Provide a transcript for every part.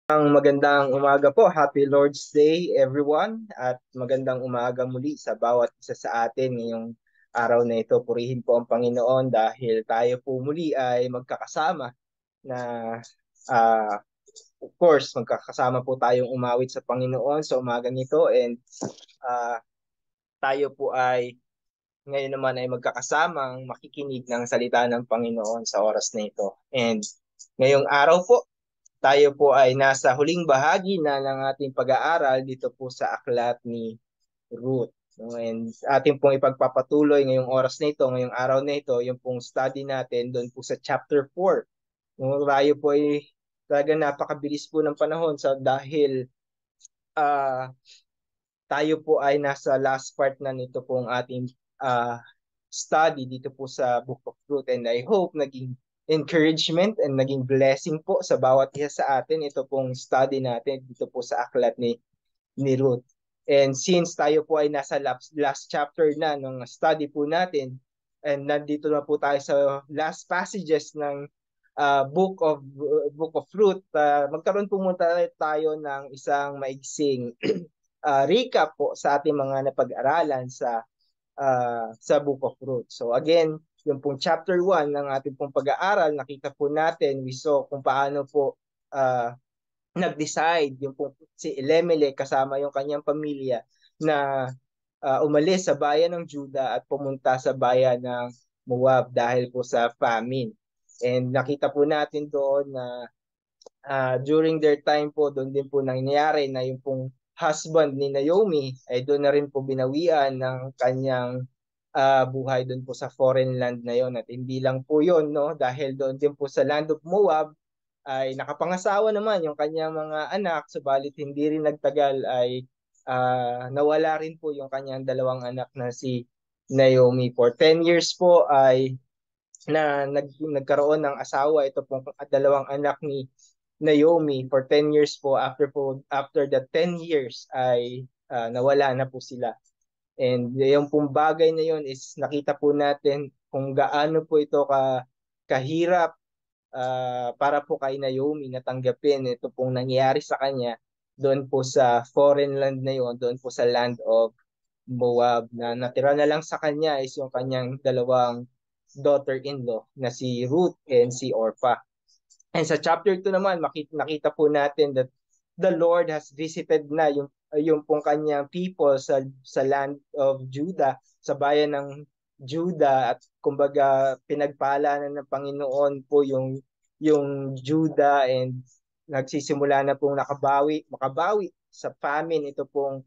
Magandang umaga po. Happy Lord's Day, everyone. At magandang umaga muli sa bawat isa sa atin ngayong araw na ito. Purihin po ang Panginoon dahil tayo po muli ay magkakasama na ah, of course, magkakasama po tayong umawit sa Panginoon sa umagang ito and ah, tayo po ay ngayon naman ay magkakasamang makikinig ng salita ng Panginoon sa oras na ito. And ngayong araw po, tayo po ay nasa huling bahagi na ng ating pag-aaral dito po sa aklat ni Ruth. No? And ating pong ipagpapatuloy ngayong oras na ito, ngayong araw na ito, yung pong study natin doon po sa chapter 4. No? Tayo po ay talaga napakabilis po ng panahon dahil uh, tayo po ay nasa last part na nito pong ating uh, study dito po sa Book of Ruth, and I hope naging encouragement and naging blessing po sa bawat isa sa atin ito pong study natin dito po sa aklat ni Ruth. And since tayo po ay nasa last chapter na ng study po natin, and nandito na po tayo sa last passages ng Book of Ruth, magkaroon po muna tayo ng isang maigsing recap po sa ating mga napag-aralan sa Book of Ruth. So again, yung pong chapter 1 ng ating pong pag-aaral, nakita po natin, we saw kung paano po uh, nag-decide yung pong si Elimelech kasama yung kanyang pamilya na umalis sa bayan ng Juda at pumunta sa bayan ng Moab dahil po sa famine. And nakita po natin doon na during their time po, doon din po nangyayari na yung pong husband ni Naomi ay doon na rin po binawian ng kanyang buhay doon po sa foreign land na yon. At hindi lang po yon, no, dahil doon din po sa land of Moab ay nakapangasawa naman yung kanyang mga anak, subalit hindi rin nagtagal ay nawala rin po yung kanyang dalawang anak na si Naomi. For 10 years po ay nagkaroon ng asawa ito pong dalawang anak ni Naomi. For 10 years po, after the 10 years ay nawala na po sila. And yung pong bagay na yun is nakita po natin kung gaano po ito kahirap para po kay Naomi natanggapin ito pong nangyayari sa kanya doon po sa foreign land na yun, doon po sa land of Moab, na natira na lang sa kanya is yung kanyang dalawang daughter-in-law na si Ruth and si Orpah. And sa chapter 2 naman, nakita po natin that the Lord has visited na yung pong kanyang people sa land of Judah, sa bayan ng Judah, at kumbaga pinagpala na ng Panginoon po yung Judah, and nagsisimula na pong makabawi sa famine ito pong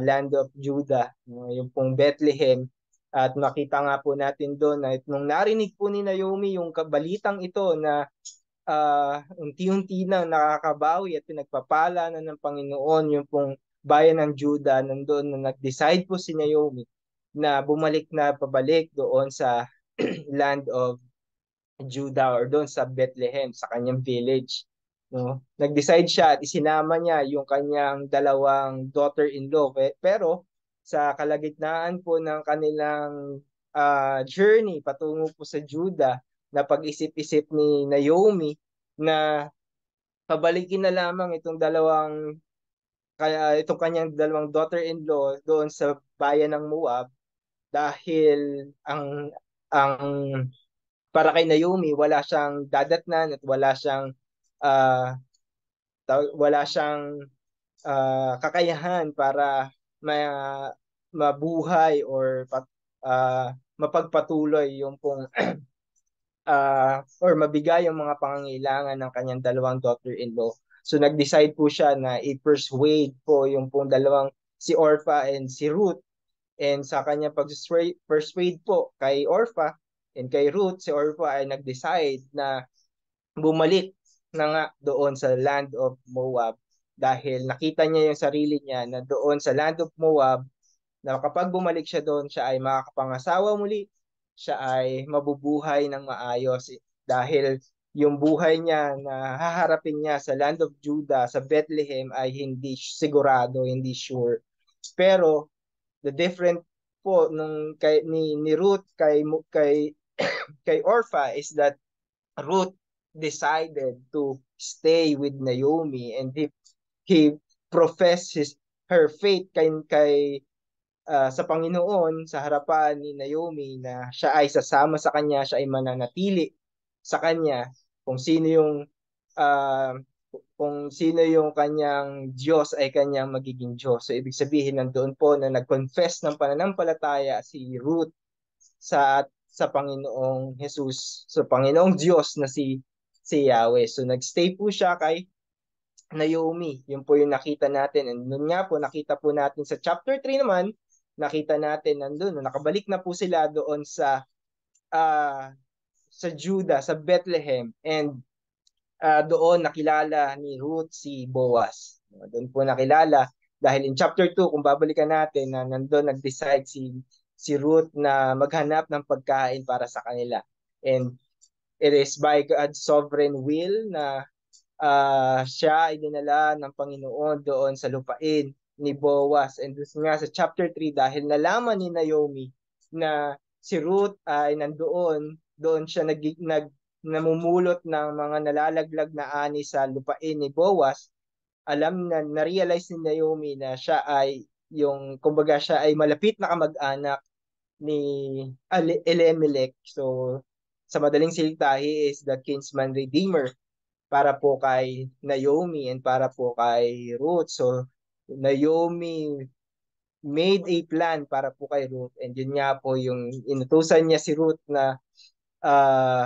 land of Judah, yung pong Bethlehem. At makita nga po natin doon na nung narinig po ni Naomi yung kabalitang ito na unti-unti nang nakakabawi at pinagpapala na ng Panginoon yung pong bayan ng Judah, nandoon na nag-decide po si Naomi na bumalik na pabalik doon sa land of Judah, or doon sa Bethlehem, sa kanyang village. No? Nag-decide siya at isinama niya yung kanyang dalawang daughter-in-law. Pero sa kalagitnaan po ng kanilang journey patungo po sa Judah, na pag-isip-isip ni Naomi na pabalikin na lamang itong kanyang dalawang daughter-in-law doon sa bayan ng Moab, dahil ang para kay Naomi wala siyang dadatnan at uh, wala siyang kakayahan para mabuhay mapagpatuloy yung pong or mabigay yung mga pangangailangan ng kanyang dalawang daughter-in-law. So nag-decide po siya na i-persuade po yung pong dalawang, si Orpah and si Ruth. And sa kanyang pag-persuade po kay Orpah and kay Ruth, si Orpah ay nag-decide na bumalik na nga doon sa land of Moab, dahil nakita niya yung sarili niya na doon sa land of Moab, na kapag bumalik siya doon, siya ay makakapangasawa muli, siya ay mabubuhay ng maayos, dahil yung buhay niya na haharapin niya sa land of Judah, sa Bethlehem, ay hindi sigurado, hindi sure. Pero the different po ni Ruth kay Orpha is that Ruth decided to stay with Naomi, and he professed her faith sa Panginoon sa harapan ni Naomi na siya ay sasama sa kanya, siya ay mananatili sa kanya kung sino yung uh, kung sino yung kanyang Diyos ay kanyang magiging Diyos. So ibig sabihin nandoon po na nag-confess ng pananampalataya si Ruth sa Panginoong Jesus, sa Panginoong Diyos na si Yahweh. So nagstay po siya kay Naomi. Yun po yung nakita natin. And nun nga po, nakita po natin sa chapter 3 naman, nakita natin nandun, nakabalik na po sila doon uh, sa Judah, sa Bethlehem. And doon nakilala ni Ruth si Boaz. Doon po nakilala dahil in chapter 2, kung babalikan natin, na nandun nag-decide si Ruth na maghanap ng pagkain para sa kanila. And it is by God's sovereign will na siya ay dinala ng Panginoon doon sa lupain ni Boaz. And doon nga sa chapter 3, dahil nalaman ni Naomi na si Ruth ay doon siya namumulot ng mga nalalaglag na ani sa lupain ni Boaz, na-realize ni Naomi na siya ay kumbaga siya ay malapit na kamag-anak ni Elimelech. So, sa madaling salita, he is the kinsman redeemer para po kay Naomi and para po kay Ruth. So, Naomi made a plan para po kay Ruth, and yun nga po yung inutusan niya si Ruth na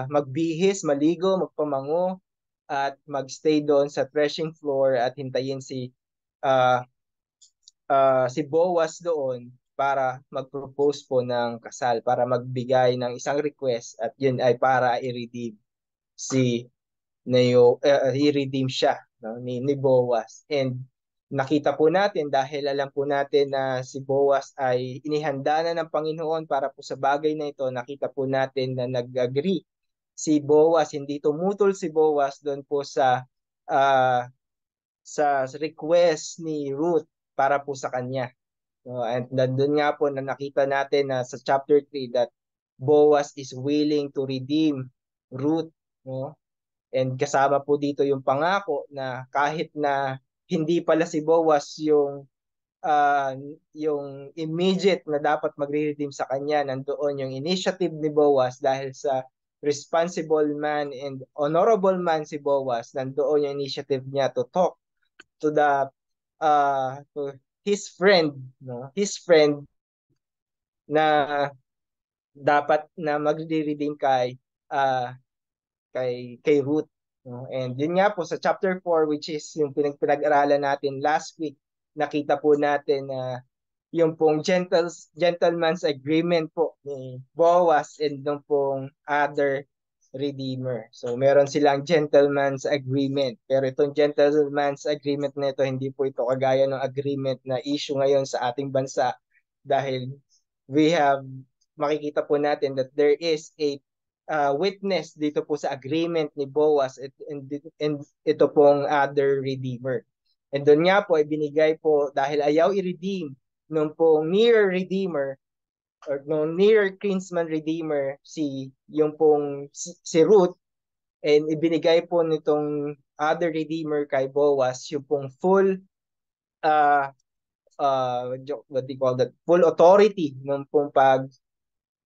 magbihis, maligo, magpamango, at magstay doon sa threshing floor at hintayin uh, si Boaz doon para mag-propose po ng kasal, para magbigay ng isang request, at yun ay para i-redeem i-redeem siya, no, ni Boaz. And nakita po natin, dahil alam po natin na si Boaz ay inihanda na ng Panginoon para po sa bagay na ito, nakita po natin na nag-agree si Boaz, hindi tumutol si Boaz doon po sa request ni Ruth para po sa kanya. No, and nandun nga po na nakita natin na sa chapter 3 that Boaz is willing to redeem Ruth, no? And kasama po dito yung pangako na kahit na hindi pala si Boaz uh, yung immediate na dapat magre-redeem sa kanya, nandoon yung initiative ni Boaz dahil sa responsible man and honorable man si Boaz, nandoon yung initiative niya to talk to his friend, no? His friend na dapat na magre-redeem kay Ruth, no? And yun nga po sa chapter 4, which is yung pinag-aralan natin last week, nakita po natin na yung pong gentleman's agreement po ni Boaz and yung pong other redeemer. So meron silang gentleman's agreement. Pero itong gentleman's agreement na ito, hindi po ito kagaya ng agreement na issue ngayon sa ating bansa, dahil makikita po natin that there is a witness dito po sa agreement ni Boaz and ito pong other redeemer. And doon nga po, ibinigay po, dahil ayaw i-redeem nung pong near redeemer or nung near kinsman redeemer yung pong si Ruth, and ibinigay po nitong other redeemer kay Boaz yung pong full what do you call that, full authority nung pong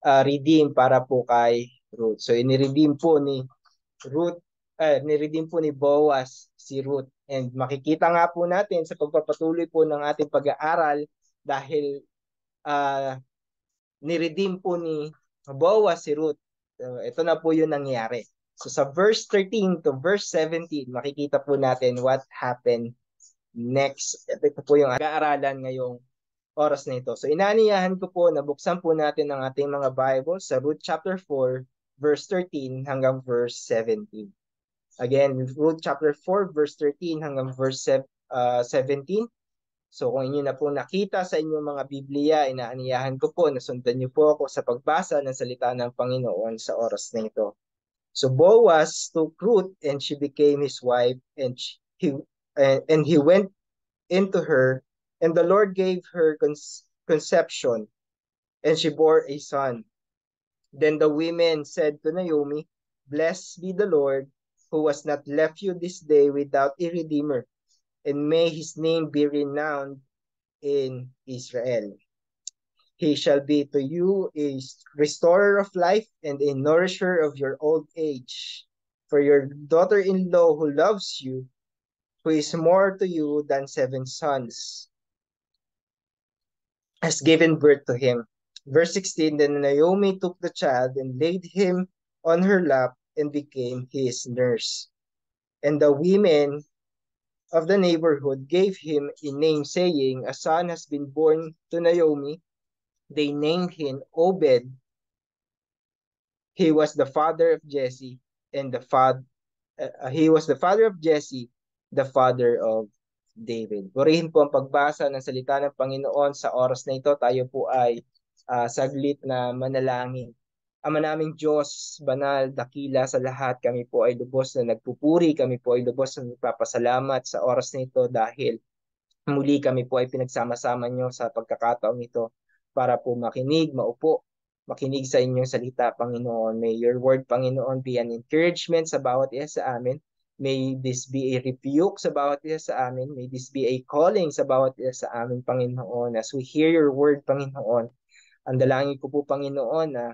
redeem para po kay Ruth. So iniredeem po niredeem po ni Boaz si Ruth. And makikita nga po natin sa pagpapatuloy po ng ating pag-aaral, dahil niredeem po ni Boaz si Ruth. So, ito na po yung nangyari. So sa verse 13 to verse 17, makikita po natin what happened next. Ito po yung pag-aaralan ngayong oras na ito. So inaaniyahan ko po na buksan po natin ang ating mga Bible sa Ruth chapter 4, verse 13 hanggang verse 17. Again, Ruth chapter 4, verse 13 hanggang verse 17. So kung inyo na po nakita sa inyong mga Biblia, inaaniyahan ko po na sundan niyo po ako sa pagbasa ng salita ng Panginoon sa oras na ito. So Boaz took Ruth and she became his wife, and he went into her, and the Lord gave her conception, and she bore a son. Then the women said to Naomi, "Blessed be the Lord, who has not left you this day without a redeemer, and may his name be renowned in Israel. He shall be to you a restorer of life and a nourisher of your old age. For your daughter-in-law who loves you, who is more to you than 7 sons, has given birth to him. Verse 16, then Naomi took the child and laid him on her lap and became his nurse. And the women of the neighborhood gave him a name, saying, a son has been born to Naomi. They named him Obed. He was the father of Jesse, and he was the father of Jesse, the father of David. Purihin po ang pagbasa ng salita ng Panginoon sa oras na ito. Tayo po ay saglit na manalangin. Ama naming Diyos, banal, dakila sa lahat, kami po ay lubos na nagpupuri, kami po ay lubos na nagpapasalamat sa oras na ito dahil muli kami po ay pinagsama-sama nyo sa pagkakataong ito para po makinig sa inyong salita, Panginoon. May your word, Panginoon, be an encouragement sa bawat isa sa amin. May this be a rebuke sa bawat isa sa amin. May this be a calling sa bawat isa sa amin, Panginoon. As we hear your word, Panginoon, ang dalangin ko po, Panginoon, na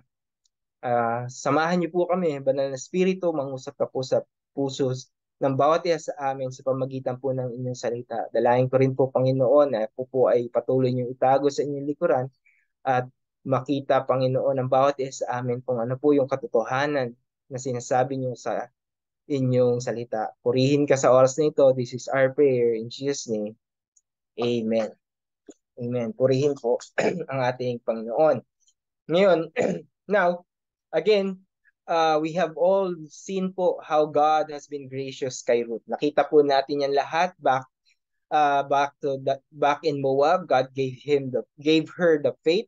samahan niyo po kami, Banal na Espiritu, mangusap ka po sa puso ng bawat isa sa amin sa pamagitan po ng inyong salita. Dalangin ko rin po, Panginoon, na po ay patuloy niyong itago sa inyong likuran at makita, Panginoon, ang bawat isa sa amin kung ano po yung katotohanan na sinasabi niyo sa inyong salita. Purihin ka sa oras na ito. This is our prayer in Jesus' name. Amen. Amen. Purihin po ang ating Panginoon. Ngayon, now, again, we have all seen po how God has been gracious kay Ruth. Nakita po natin yan lahat back in Moab. God gave her the faith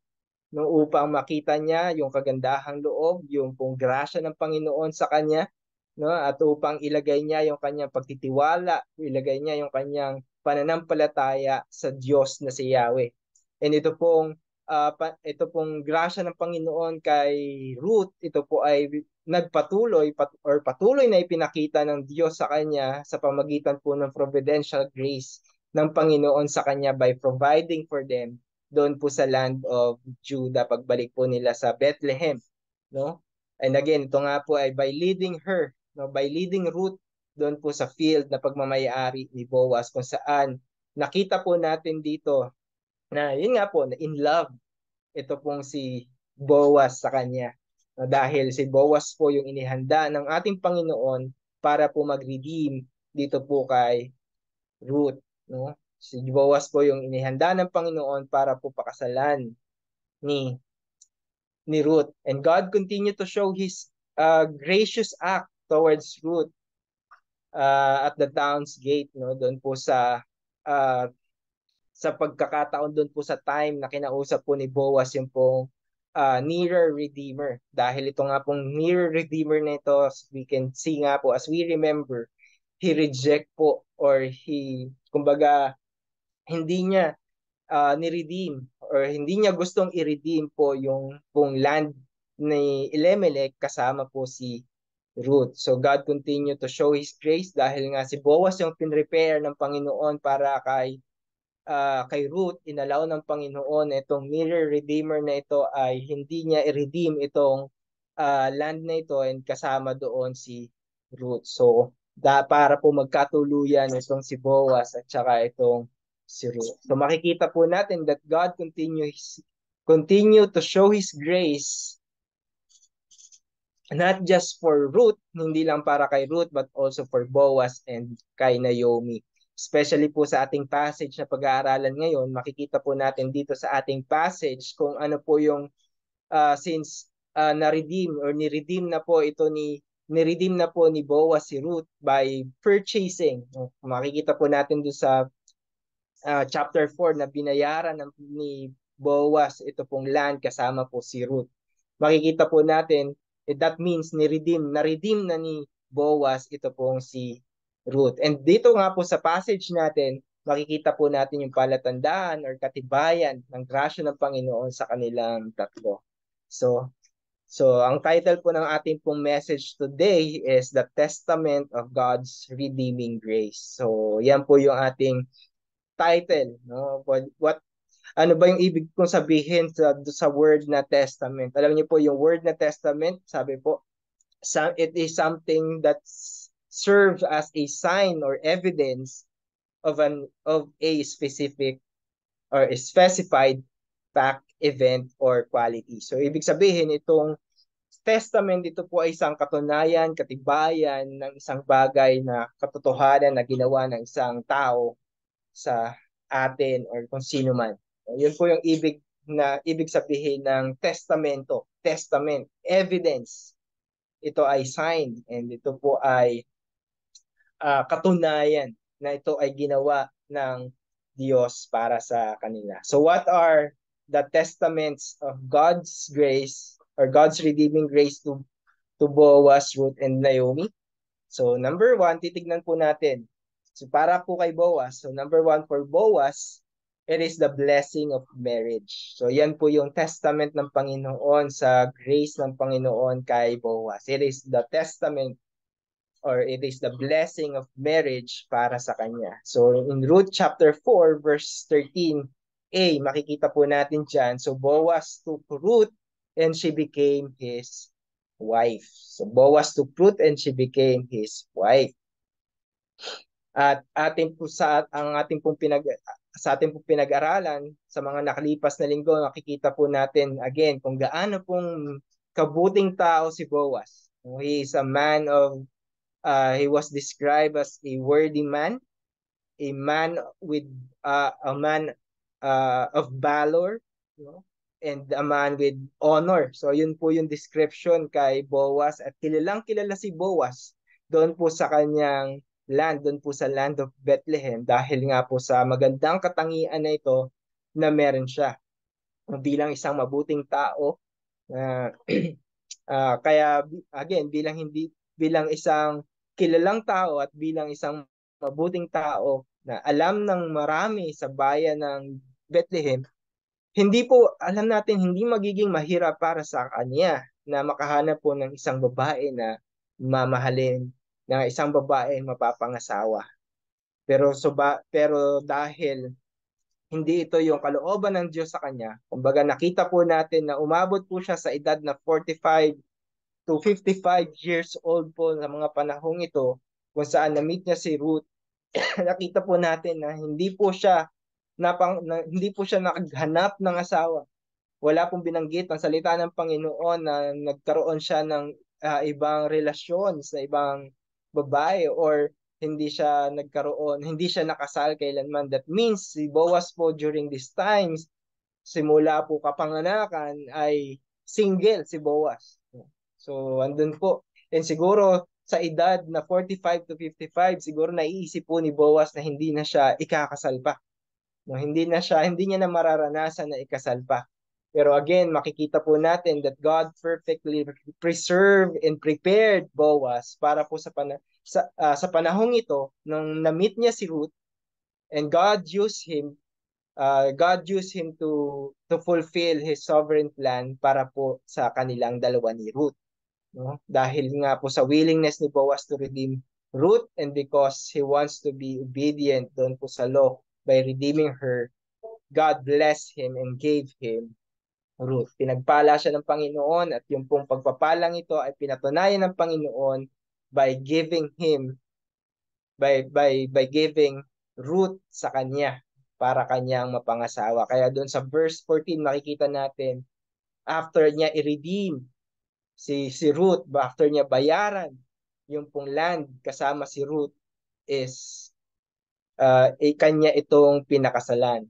no, upang makita niya yung kagandahang loob, yung pong grasya ng Panginoon sa kanya, no, at upang ilagay niya yung kanyang pagtitiwala, ilagay niya yung kanyang pananampalataya sa Diyos na si Yahweh. And ito pong grasya ng Panginoon kay Ruth, ito po ay patuloy na ipinakita ng Diyos sa kanya sa pamagitan po ng providential grace ng Panginoon sa kanya by providing for them doon po sa land of Judah pagbalik po nila sa Bethlehem, no? And again, ito nga po ay by leading Ruth doon po sa field na pagmamayari ni Boaz kung saan nakita po natin dito na yun nga po, na in love ito pong si Boaz sa kanya. Dahil si Boaz po yung inihanda ng ating Panginoon para po mag-redeem dito po kay Ruth. No? Si Boaz po yung inihanda ng Panginoon para po pakasalan ni Ruth. And God continued to show His gracious act towards Ruth at the town's gate. No? Doon po sa pagkakataon doon po sa time na kinausap po ni Boaz yung pong nearer redeemer. Dahil ito nga pong nearer redeemer na ito, we can see nga po, as we remember, he reject po or kumbaga, hindi niya ni-redeem or hindi niya gustong i-redeem po yung pong land ni Elimelech kasama po si Ruth. So God continued to show His grace dahil nga si Boaz yung pinrepare ng Panginoon para kay Ruth, inalaw ng Panginoon itong mirror redeemer na ito ay hindi niya i-redeem itong land na ito and kasama doon si Ruth. So, para po magkatuluyan itong si Boaz at saka itong si Ruth. So, makikita po natin that God continue to show His grace not just for Ruth, hindi lang para kay Ruth, but also for Boaz and kay Naomi. Especially po sa ating passage na pag-aaralan ngayon, makikita po natin dito sa ating passage kung ano po yung since na-redeem or ni-redeem na po ni-redeem na po ni Boaz si Ruth by purchasing. Makikita po natin doon sa chapter 4 na binayaran ni Boaz ito pong land kasama po si Ruth. Makikita po natin that means na-redeem na ni Boaz ito pong si Ruth. And dito nga po sa passage natin, makikita po natin yung palatandaan or katibayan ng grasya ng Panginoon sa kanilang tatlo. So So, ang title po ng ating pong message today is The Testament of God's Redeeming Grace. So, yan po yung ating title, no? Ano ba yung ibig kong sabihin sa word na testament? Alam niyo po yung word na testament, sabi po, it is something that serves as a sign or evidence of a specific or a specified fact, event, or quality. So, ibig sabihin, itong testament, ito po ay isang katunayan, katibayan ng isang bagay na katotohanan na ginawa ng isang tao sa atin or kung sino man. Yun po yung ibig sabihin ng testamento, testament, evidence. Ito ay sign and ito po ay katunayan na ito ay ginawa ng Diyos para sa kanila. So what are the testaments of God's grace or God's redeeming grace to Boaz, Ruth, and Naomi? So number one, titignan po natin. So para po kay Boaz, so number one for Boaz, it is the blessing of marriage. So yan po yung testament ng Panginoon sa grace ng Panginoon kay Boaz. It is the testament or it is the blessing of marriage para sa kanya. So in Ruth chapter 4 verse 13a, makikita po natin dyan, so Boaz took Ruth and she became his wife. So Boaz took Ruth and she became his wife. At ating po sa ating pong pinag-aralan sa mga nakalipas na linggo, nakikita po natin again kung gaano pong kabuting tao si Boaz. He is a man of he was described as a worthy man, a man with a man of valor, you know, and a man with honor. So yun po yung description kay Boaz at kilalang kilala si Boaz doon po sa kanyang land, doon po sa land of Bethlehem dahil nga po sa magandang katangian na ito na meron siya bilang isang mabuting tao na kaya again bilang isang kilalang tao at bilang isang mabuting tao na alam ng marami sa bayan ng Bethlehem, hindi po alam natin hindi magiging mahirap para sa kanya na makahanap po ng isang babae na mamahalin, na isang babae mapapangasawa. Pero dahil hindi ito yung kalooban ng Diyos sa kanya, kumbaga nakita po natin na umabot po siya sa edad na 45 to 55 years old po sa mga panahong ito kung saan na-meet niya si Ruth. Nakita po natin na hindi po siya naghanap ng asawa. Wala pong binanggit ang salita ng Panginoon na nagkaroon siya ng ibang relasyon sa ibang babae or hindi siya nakasal kailanman. That means si Boaz po during these times, simula po kapanganakan ay single si Boaz. So, andun po. And siguro sa edad na 45 to 55, siguro naiisip po ni Boaz na hindi na siya ikakasal pa. No, hindi niya na mararanasan na ikasal pa. Pero again, makikita po natin that God perfectly preserved and prepared Boaz para po sa panahong ito nung na-meet niya si Ruth and God used him to fulfill his sovereign plan para po sa kanilang dalawa ni Ruth. No? Dahil nga po sa willingness ni Boaz to redeem Ruth and because he wants to be obedient doon po sa law by redeeming her, God blessed him and gave him Ruth. Pinagpala siya ng Panginoon at yung pong pagpapalang ito ay pinatunayan ng Panginoon by giving Ruth sa kanya para kanyang mapangasawa. Kaya doon sa verse 14 makikita natin after niya i-redeem si Ruth, after niya bayaran yung pong land kasama si Ruth is kanya itong pinakasalan.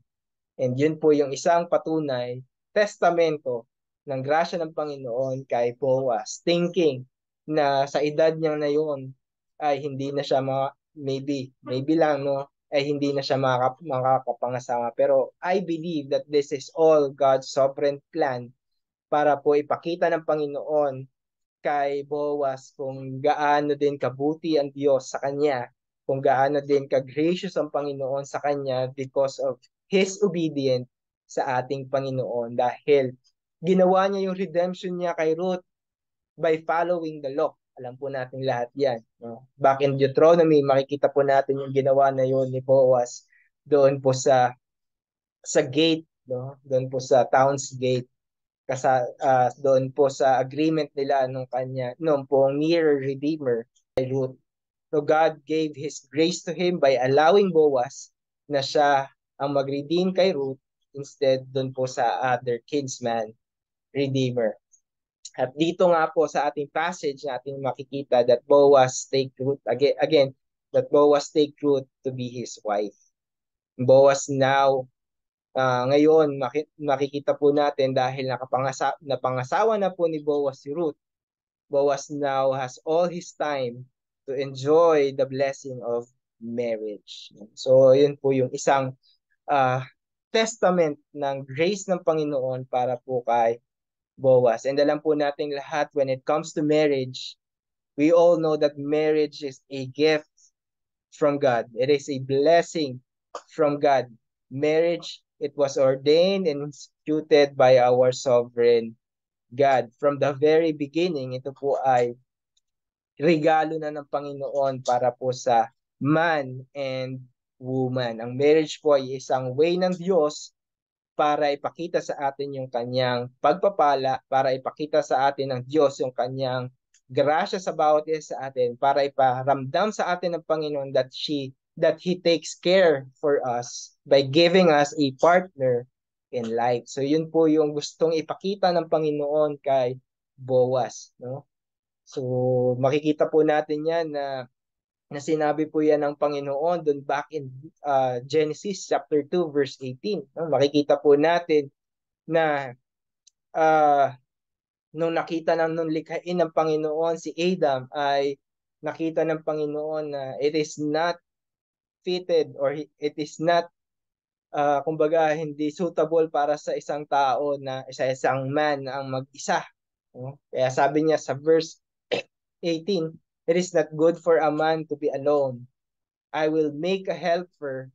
And yun po yung isang patunay, testamento ng grasya ng Panginoon kay Boaz, thinking na sa edad niya na yun ay hindi na siya maybe lang no, ay hindi na siya makakapangasawa. Pero I believe that this is all God's sovereign plan para po ipakita ng Panginoon kay Boaz kung gaano din kabuti ang Diyos sa kanya, kung gaano din ka-gracious ang Panginoon sa kanya because of His obedience sa ating Panginoon dahil ginawa niya yung redemption niya kay Ruth by following the law. Alam po natin lahat yan. No? Back in Deuteronomy, makikita po natin yung ginawa na yun ni Boaz doon po sa gate, no? Doon po sa town's gate, doon po sa agreement nila nung pong near redeemer kay Ruth. So God gave His grace to him by allowing Boaz na siya ang mag-redeem kay Ruth instead doon po sa other kinsman redeemer. At dito nga po sa ating passage natin makikita that Boaz take Ruth again that Boaz take Ruth to be his wife. Boaz now ngayon makikita po natin dahil napangasawa na po ni Boaz si Ruth. Boaz now has all his time to enjoy the blessing of marriage. So yun po yung isang uh, testament ng grace ng Panginoon para po kay Boaz. And alam po nating lahat when it comes to marriage, we all know that marriage is a gift from God. It is a blessing from God. Marriage, it was ordained and instituted by our sovereign God. From the very beginning, ito po ay regalo na ng Panginoon para po sa man and woman. Ang marriage po ay isang way ng Diyos para ipakita sa atin yung kanyang pagpapala, para ipakita sa atin ng Diyos yung kanyang grasya sa bawat isa sa atin, para iparamdam sa atin ng Panginoon that He takes care for us by giving us a partner in life. So yun po yung gustong ipakita ng Panginoon kay Boaz, no? So makikita po natin yan na sinabi po yan ng Panginoon doon back in Genesis chapter 2 verse 18. No? Makikita po natin na uh, nung nakita nung likhain ng Panginoon si Adam ay nakita ng Panginoon na it is not fitted or it is not kumbaga hindi suitable para sa isang tao na isang man ang mag-isa. No? Kaya sabi niya sa verse 18, it is not good for a man to be alone. I will make a helper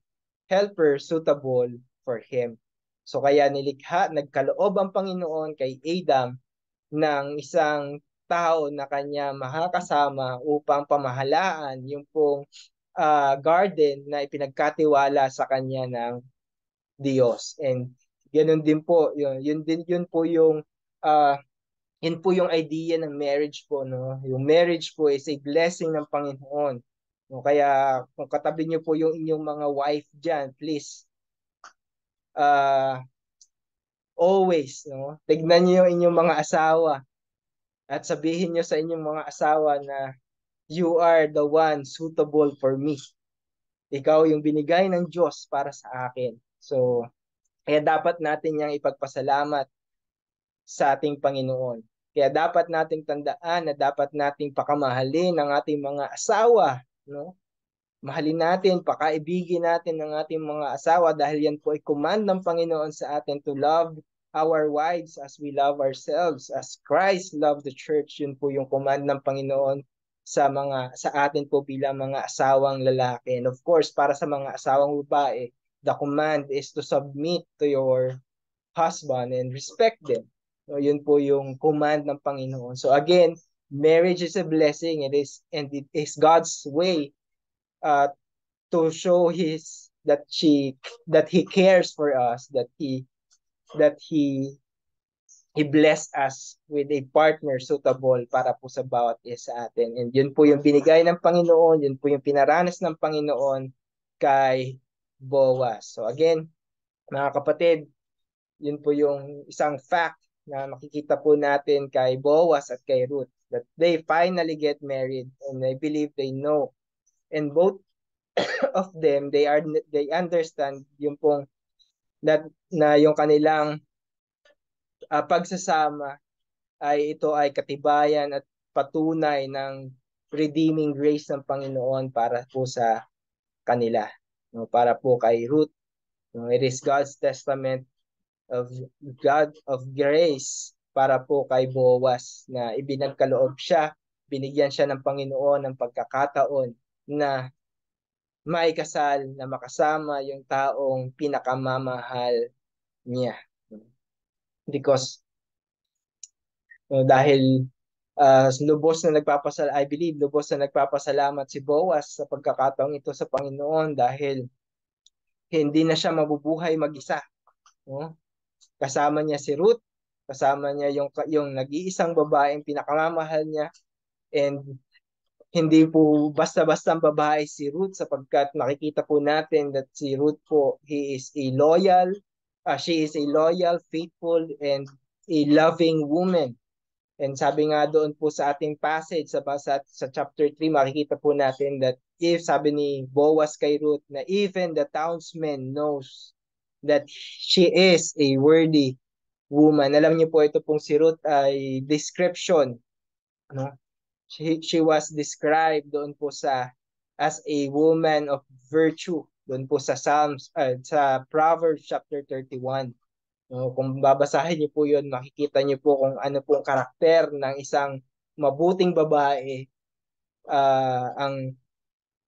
suitable for him. So kaya nagkaloob ang Panginoon kay Adam ng isang tao na kanya makakasama upang pamahalaan yung pong garden na ipinagkatiwala sa kanya ng Diyos. And ganoon din po, yun po yung uh, yun po yung idea ng marriage po, no? Yung marriage po is a blessing ng Panginoon. No, kaya kung katabi niyo po yung inyong mga wife diyan, please uh, always, no? Tignan niyo yung inyong mga asawa at sabihin niyo sa inyong mga asawa na you are the one suitable for me. Ikaw yung binigay ng Diyos para sa akin. So, kaya dapat natin yang ipagpasalamat sa ating Panginoon. Kaya dapat nating tandaan na dapat nating pakamahalin ang ating mga asawa, no? Mahalin natin, pakaibigin natin ang ating mga asawa dahil yan po ay command ng Panginoon sa atin to love our wives as we love ourselves, as Christ loved the church. Yun po yung command ng Panginoon sa atin po bilang mga asawang lalaki. And of course, para sa mga asawang babae, the command is to submit to your husband and respect them. So, yun po yung command ng Panginoon. So again, marriage is a blessing. It is God's way uh, to show that He cares for us, that He blessed us with a partner suitable para po sa bawat isa sa atin. And yun po yung binigay ng Panginoon, yun po yung pinaranas ng Panginoon kay Boaz. So again, mga kapatid, yun po yung isang fact na makikita po natin kay Boaz at kay Ruth, that they finally get married and I believe they know. And both of them, they understand yung pong na yung kanilang pagsasama ito ay katibayan at patunay ng redeeming grace ng Panginoon para po sa kanila. No, para po kay Ruth, no, it is God's testament of God of grace para po kay Boaz na ibinagkaloob siya, binigyan siya ng Panginoon ng pagkakataon na maikasal, na makasama yung taong pinakamamahal niya. Because dahil Lubos na I believe, lubos na nagpapasalamat si Boaz sa pagkakataong ito sa Panginoon dahil hindi na siya mabubuhay mag-isa. No? Kasama niya si Ruth, kasama niya yung nag-iisang babaeng pinakamamahal niya, and hindi po basta-bastang babae si Ruth sapagkat makikita po natin that si Ruth po, she is a loyal, faithful, and a loving woman. And sabi nga doon po sa ating passage sa chapter 3, makikita po natin that sabi ni Boaz kay Ruth na even the townsman knows that she is a worthy woman. Alam niyo po, ito pong si Ruth ay description, no? She was described doon po as a woman of virtue doon po sa sa Proverbs chapter 31. No, kung babasahin niyo po 'yon, makikita niyo po kung ano pong karakter ng isang mabuting babae.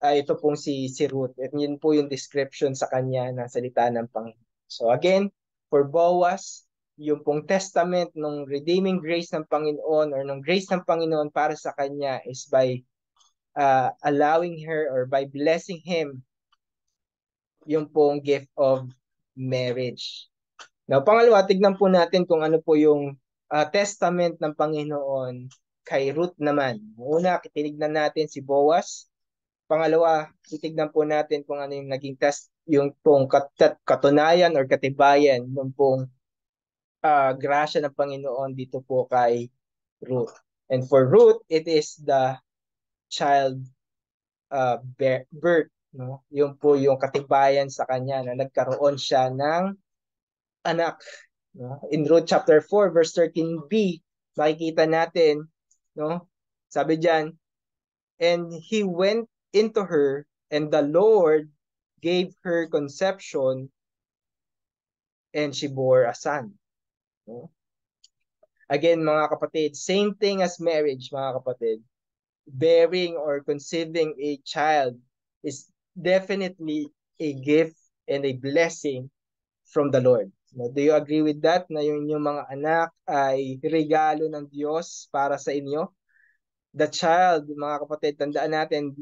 Ito pong si Ruth. At yun po yung description sa kanya ng salita ng Panginoon. So again, for Boaz, yung pong testament ng redeeming grace ng Panginoon or ng grace ng Panginoon para sa kanya is by allowing her or by blessing him yung pong gift of marriage. Now, pangalawa, tignan po natin kung ano po yung testament ng Panginoon kay Ruth naman. Una, tinignan natin si Boaz. Pangalawa, titignan po natin kung ano yung naging yung pong katunayan or katibayan ng pong grasya ng Panginoon dito po kay Ruth. And for Ruth, it is the child birth, no? Yung po yung katibayan sa kanya na nagkaroon siya ng anak, no? In Ruth chapter 4 verse 13b, makikita natin, no? Sabi diyan, and he went into her, and the Lord gave her conception, and she bore a son. No? Again, mga kapatid, same thing as marriage, mga kapatid. Bearing or conceiving a child is definitely a gift and a blessing from the Lord. No, do you agree with that? Na yung inyong mga anak ay regalo ng Diyos para sa inyo? The child, mga kapatid, tandaan natin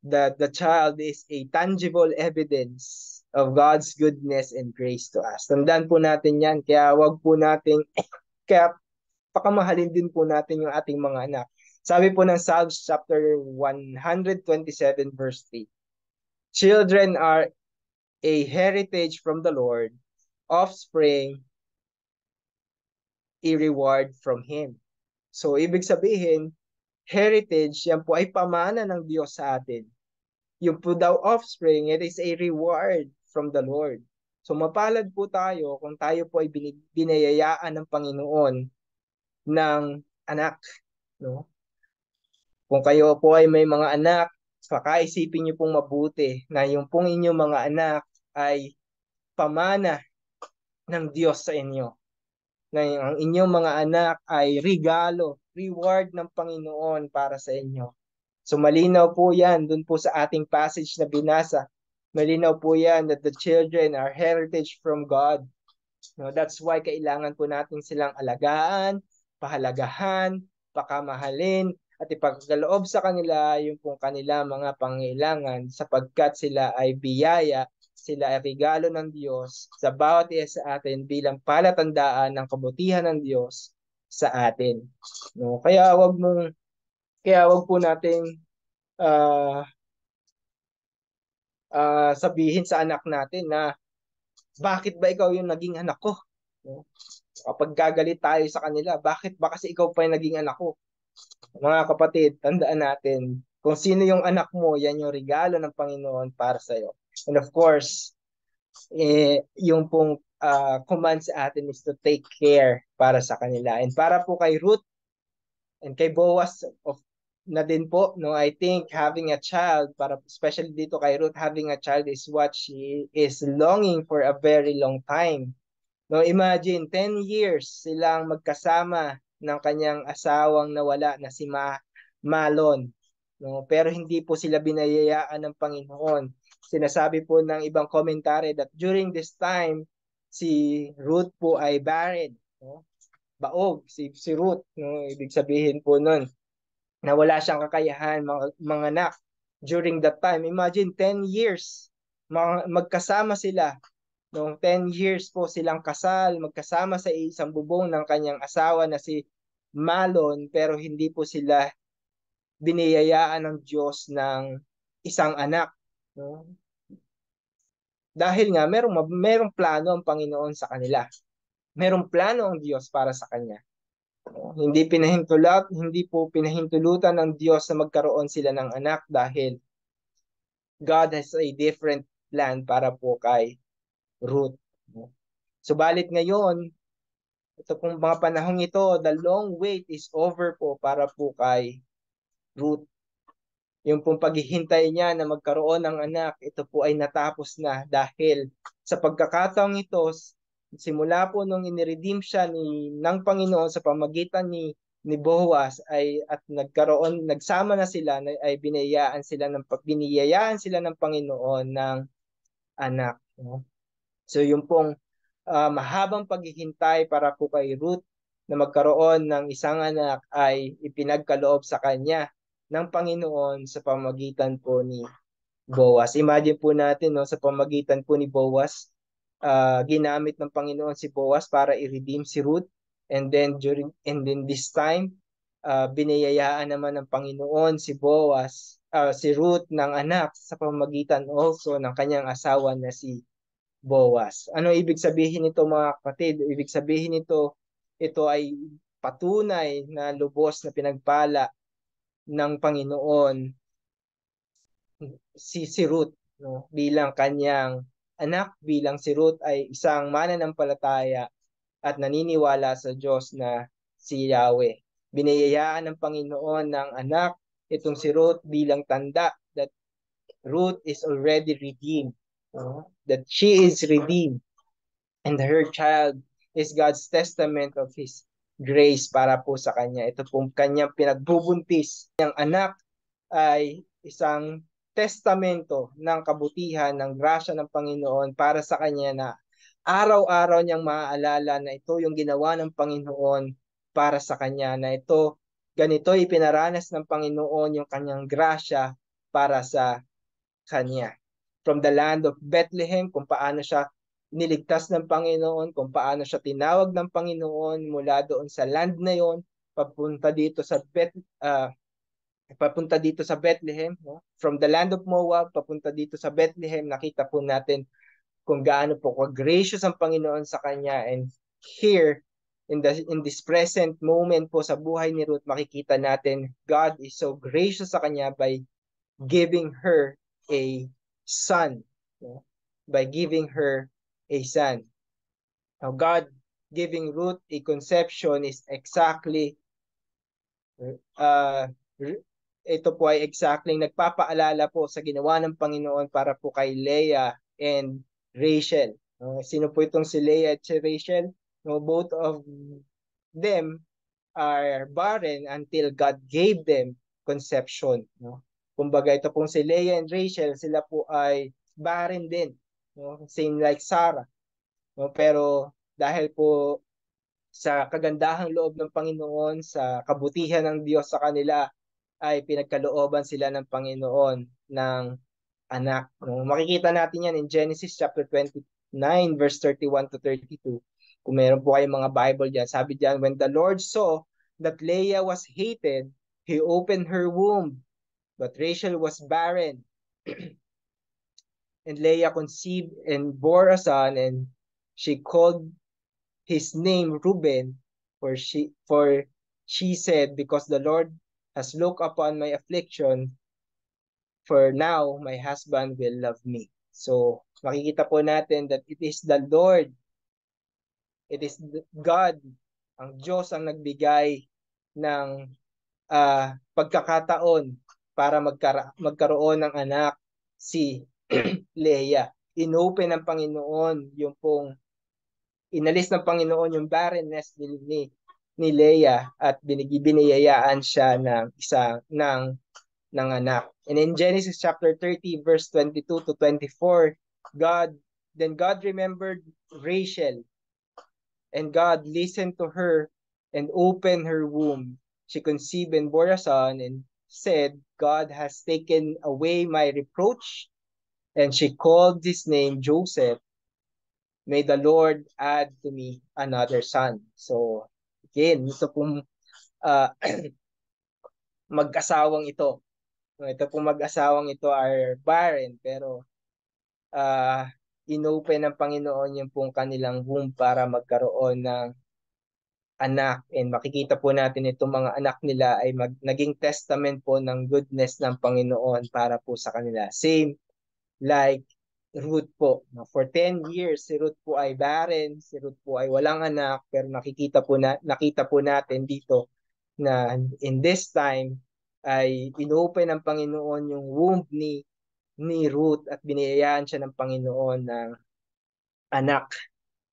that the child is a tangible evidence of God's goodness and grace to us. Tandaan po natin yan. Kaya wag po natin, kaya pakamahalin din po natin yung ating mga anak. Sabi po ng Psalms chapter 127 verse 3, children are a heritage from the Lord, offspring a reward from Him. So, ibig sabihin, heritage, yan po ay pamana ng Diyos sa atin. Yung po daw offspring, it is a reward from the Lord. So, mapalad po tayo kung tayo po ay binayayaan ng Panginoon ng anak. No? Kung kayo po ay may mga anak, pakaisipin niyo pong mabuti na yung pong inyong mga anak ay pamana ng Diyos sa inyo. Na ang inyong mga anak ay regalo, reward ng Panginoon para sa inyo. So malinaw po yan dun po sa ating passage na binasa. Malinaw po yan that the children are heritage from God. No, that's why kailangan po natin silang alagaan, pahalagahan, pakamahalin, at ipagkaloob sa kanila yung pong kanila mga pangailangan sapagkat sila ay biyaya, sila ay regalo ng Diyos sa bawat isa sa atin bilang palatandaan ng kabutihan ng Diyos sa atin. No, kaya wag po nating sabihin sa anak natin na bakit ba ikaw yung naging anak ko? No? Kapag gagalit tayo sa kanila, bakit ba kasi ikaw pa yung naging anak ko? Mga kapatid, tandaan natin, kung sino yung anak mo, yan yung regalo ng Panginoon para sa iyo. And of course, yung pong command sa atin is to take care para sa kanila. And para po kay Ruth and kay Boaz na din po, no, I think having a child, para especially dito kay Ruth, having a child is what she is longing for a very long time. No, imagine 10 years silang magkasama ng kanyang asawang nawala na si Malon. No, pero hindi po sila binayayaan ng Panginoon. Sinasabi po ng ibang komentary that during this time si Ruth po ay barren, no? baog, si Ruth, no? Ibig sabihin po nun, na wala siyang kakayahan mga anak during that time. Imagine 10 years magkasama sila. No, 10 years po silang kasal, magkasama sa isang bubong ng kanyang asawa na si Malon, pero hindi po sila biniyayaan ng Diyos ng isang anak. No? Dahil nga merong plano ang Panginoon sa kanila. Merong plano ang Diyos para sa kanya. Hindi po pinahintulutan ng Diyos na magkaroon sila ng anak dahil God has a different plan para po kay Ruth. Subalit ngayon, ito pong mga panahong ito, the long wait is over po para po kay Ruth. Yung pong paghihintay niya na magkaroon ng anak, ito po ay natapos na dahil sa pagkakataong ito, simula po nung iniredeem siya ng Panginoon sa pamagitan ni Boaz at nagsama na sila, ay biniyayaan sila ng Panginoon ng anak. No? So yung pong mahabang paghihintay para po kay Ruth na magkaroon ng isang anak ay ipinagkaloob sa kanya ng Panginoon sa pamagitan po ni Boaz. Imagine po natin, no, sa pamagitan po ni Boaz, ginamit ng Panginoon si Boaz para i-redeem si Ruth, and then this time biniyayaan naman ng Panginoon si Ruth ng anak sa pamagitan also ng kanyang asawa na si Boaz. Ano ibig sabihin nito mga kapatid? Ibig sabihin ito ay patunay na lubos na pinagpala ng Panginoon si Ruth, no, bilang kanyang anak, bilang si Ruth ay isang mananampalataya at naniniwala sa Diyos na si Yahweh. Biniyayaan ng Panginoon ng anak itong si Ruth bilang tanda that Ruth is already redeemed, no? That she is redeemed and her child is God's testament of His grace para po sa kanya. Ito pong kanyang pinagbubuntis ng anak ay isang testamento ng kabutihan, ng grasya ng Panginoon para sa kanya na araw-araw niyang maaalala na ito yung ginawa ng Panginoon para sa kanya, na ganito ipinaranas ng Panginoon yung kanyang grasya para sa kanya. From the land of Bethlehem, kung paano siya niligtas ng Panginoon, kung paano siya tinawag ng Panginoon mula doon sa land na yon papunta dito sa Bethlehem, no? From the land of Moab papunta dito sa Bethlehem, nakita po natin kung gaano po ka-gracious ang Panginoon sa kanya. And here in this present moment po sa buhay ni Ruth, makikita natin God is so gracious sa kanya by giving her a son, no? By giving her a son. Now, God giving Ruth a conception is exactly ito po ay exactly nagpapaalala po sa ginawa ng Panginoon para po kay Leah and Rachel. Sino po itong si Leah at si Rachel? No, both of them are barren until God gave them conception. No? Kumbaga ito pong si Leah and Rachel, sila po ay barren din. No? Same like Sarah. No? Pero dahil po sa kagandahang loob ng Panginoon, sa kabutihan ng Diyos sa kanila, ay pinagkalooban sila ng Panginoon ng anak. No? Makikita natin yan in Genesis chapter 29 verse 31 to 32. Kung meron po kayong mga Bible dyan, sabi dyan, when the Lord saw that Leah was hated, He opened her womb, but Rachel was barren. And Leah conceived and bore a son, and she called his name Reuben, for she said, because the Lord has looked upon my affliction, for now my husband will love me. So makikita po natin that it is the Lord, it is God, ang Diyos ang nagbigay ng pagkakataon para magkaroon ng anak si Leah. Inopen ng Panginoon yung pong inalis ng Panginoon yung barrenness ni Leah at biniyayaan siya ng anak. And in Genesis chapter 30 verse 22 to 24, God remembered Rachel, and God listened to her and opened her womb. She conceived and bore a son and said, God has taken away my reproach. And she called his name Joseph. May the Lord add to me another son. So, again, ito pong uh, mag-asawang ito. Ito pong mag-asawang ito are barren, pero uh, inopen ng Panginoon yung pong kanilang womb para magkaroon ng anak. And makikita po natin itong mga anak nila ay naging testament po ng goodness ng Panginoon para po sa kanila. Same like Ruth po. For 10 years, si Ruth po ay barren, si Ruth po ay walang anak, pero nakita po natin dito na in this time ay inopen ng Panginoon yung womb ni Ruth at biniyayaan siya ng Panginoon ng anak.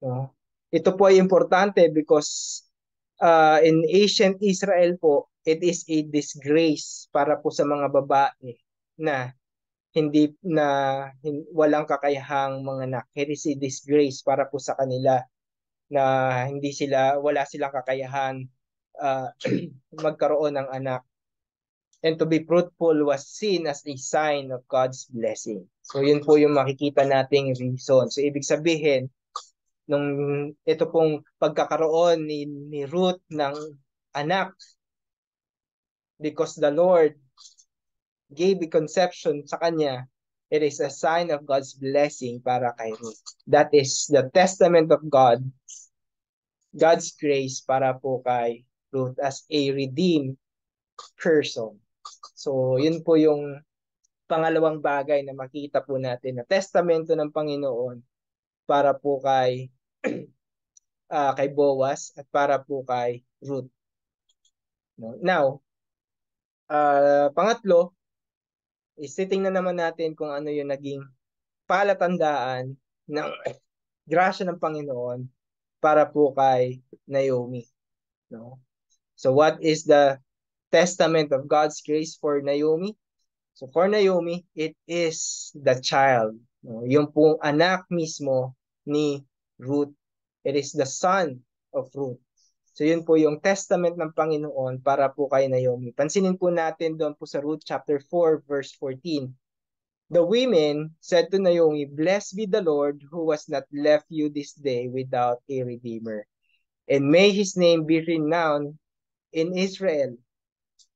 No? Ito po ay importante because in ancient Israel po, it is a disgrace para po sa mga babae na walang kakayahang mga anak. It is a disgrace para po sa kanila na wala silang kakayahan uh, magkaroon ng anak. And to be fruitful was seen as a sign of God's blessing. So yun po yung makikita nating reason. So ibig sabihin, nung ito pong pagkakaroon ni Ruth ng anak, because the Lord gave a conception sa kanya, it is a sign of God's blessing para kay Ruth. That is the testament of God, God's grace para po kay Ruth as a redeemed person. So, yun po yung pangalawang bagay na makita po natin na testamento ng Panginoon para po kay Boaz at para po kay Ruth. Now, pangatlo, isitingnan naman natin kung ano yung naging palatandaan ng grasya ng Panginoon para po kay Naomi. No? So what is the testament of God's grace for Naomi? So for Naomi, it is the child. No? Yung pong anak mismo ni Ruth. It is the son of Ruth. So yun po yung testament ng Panginoon para po kay Naomi. Pansinin po natin doon po sa Ruth chapter 4 verse 14. The women said to Naomi, Blessed be the Lord who has not left you this day without a redeemer. And may his name be renowned in Israel.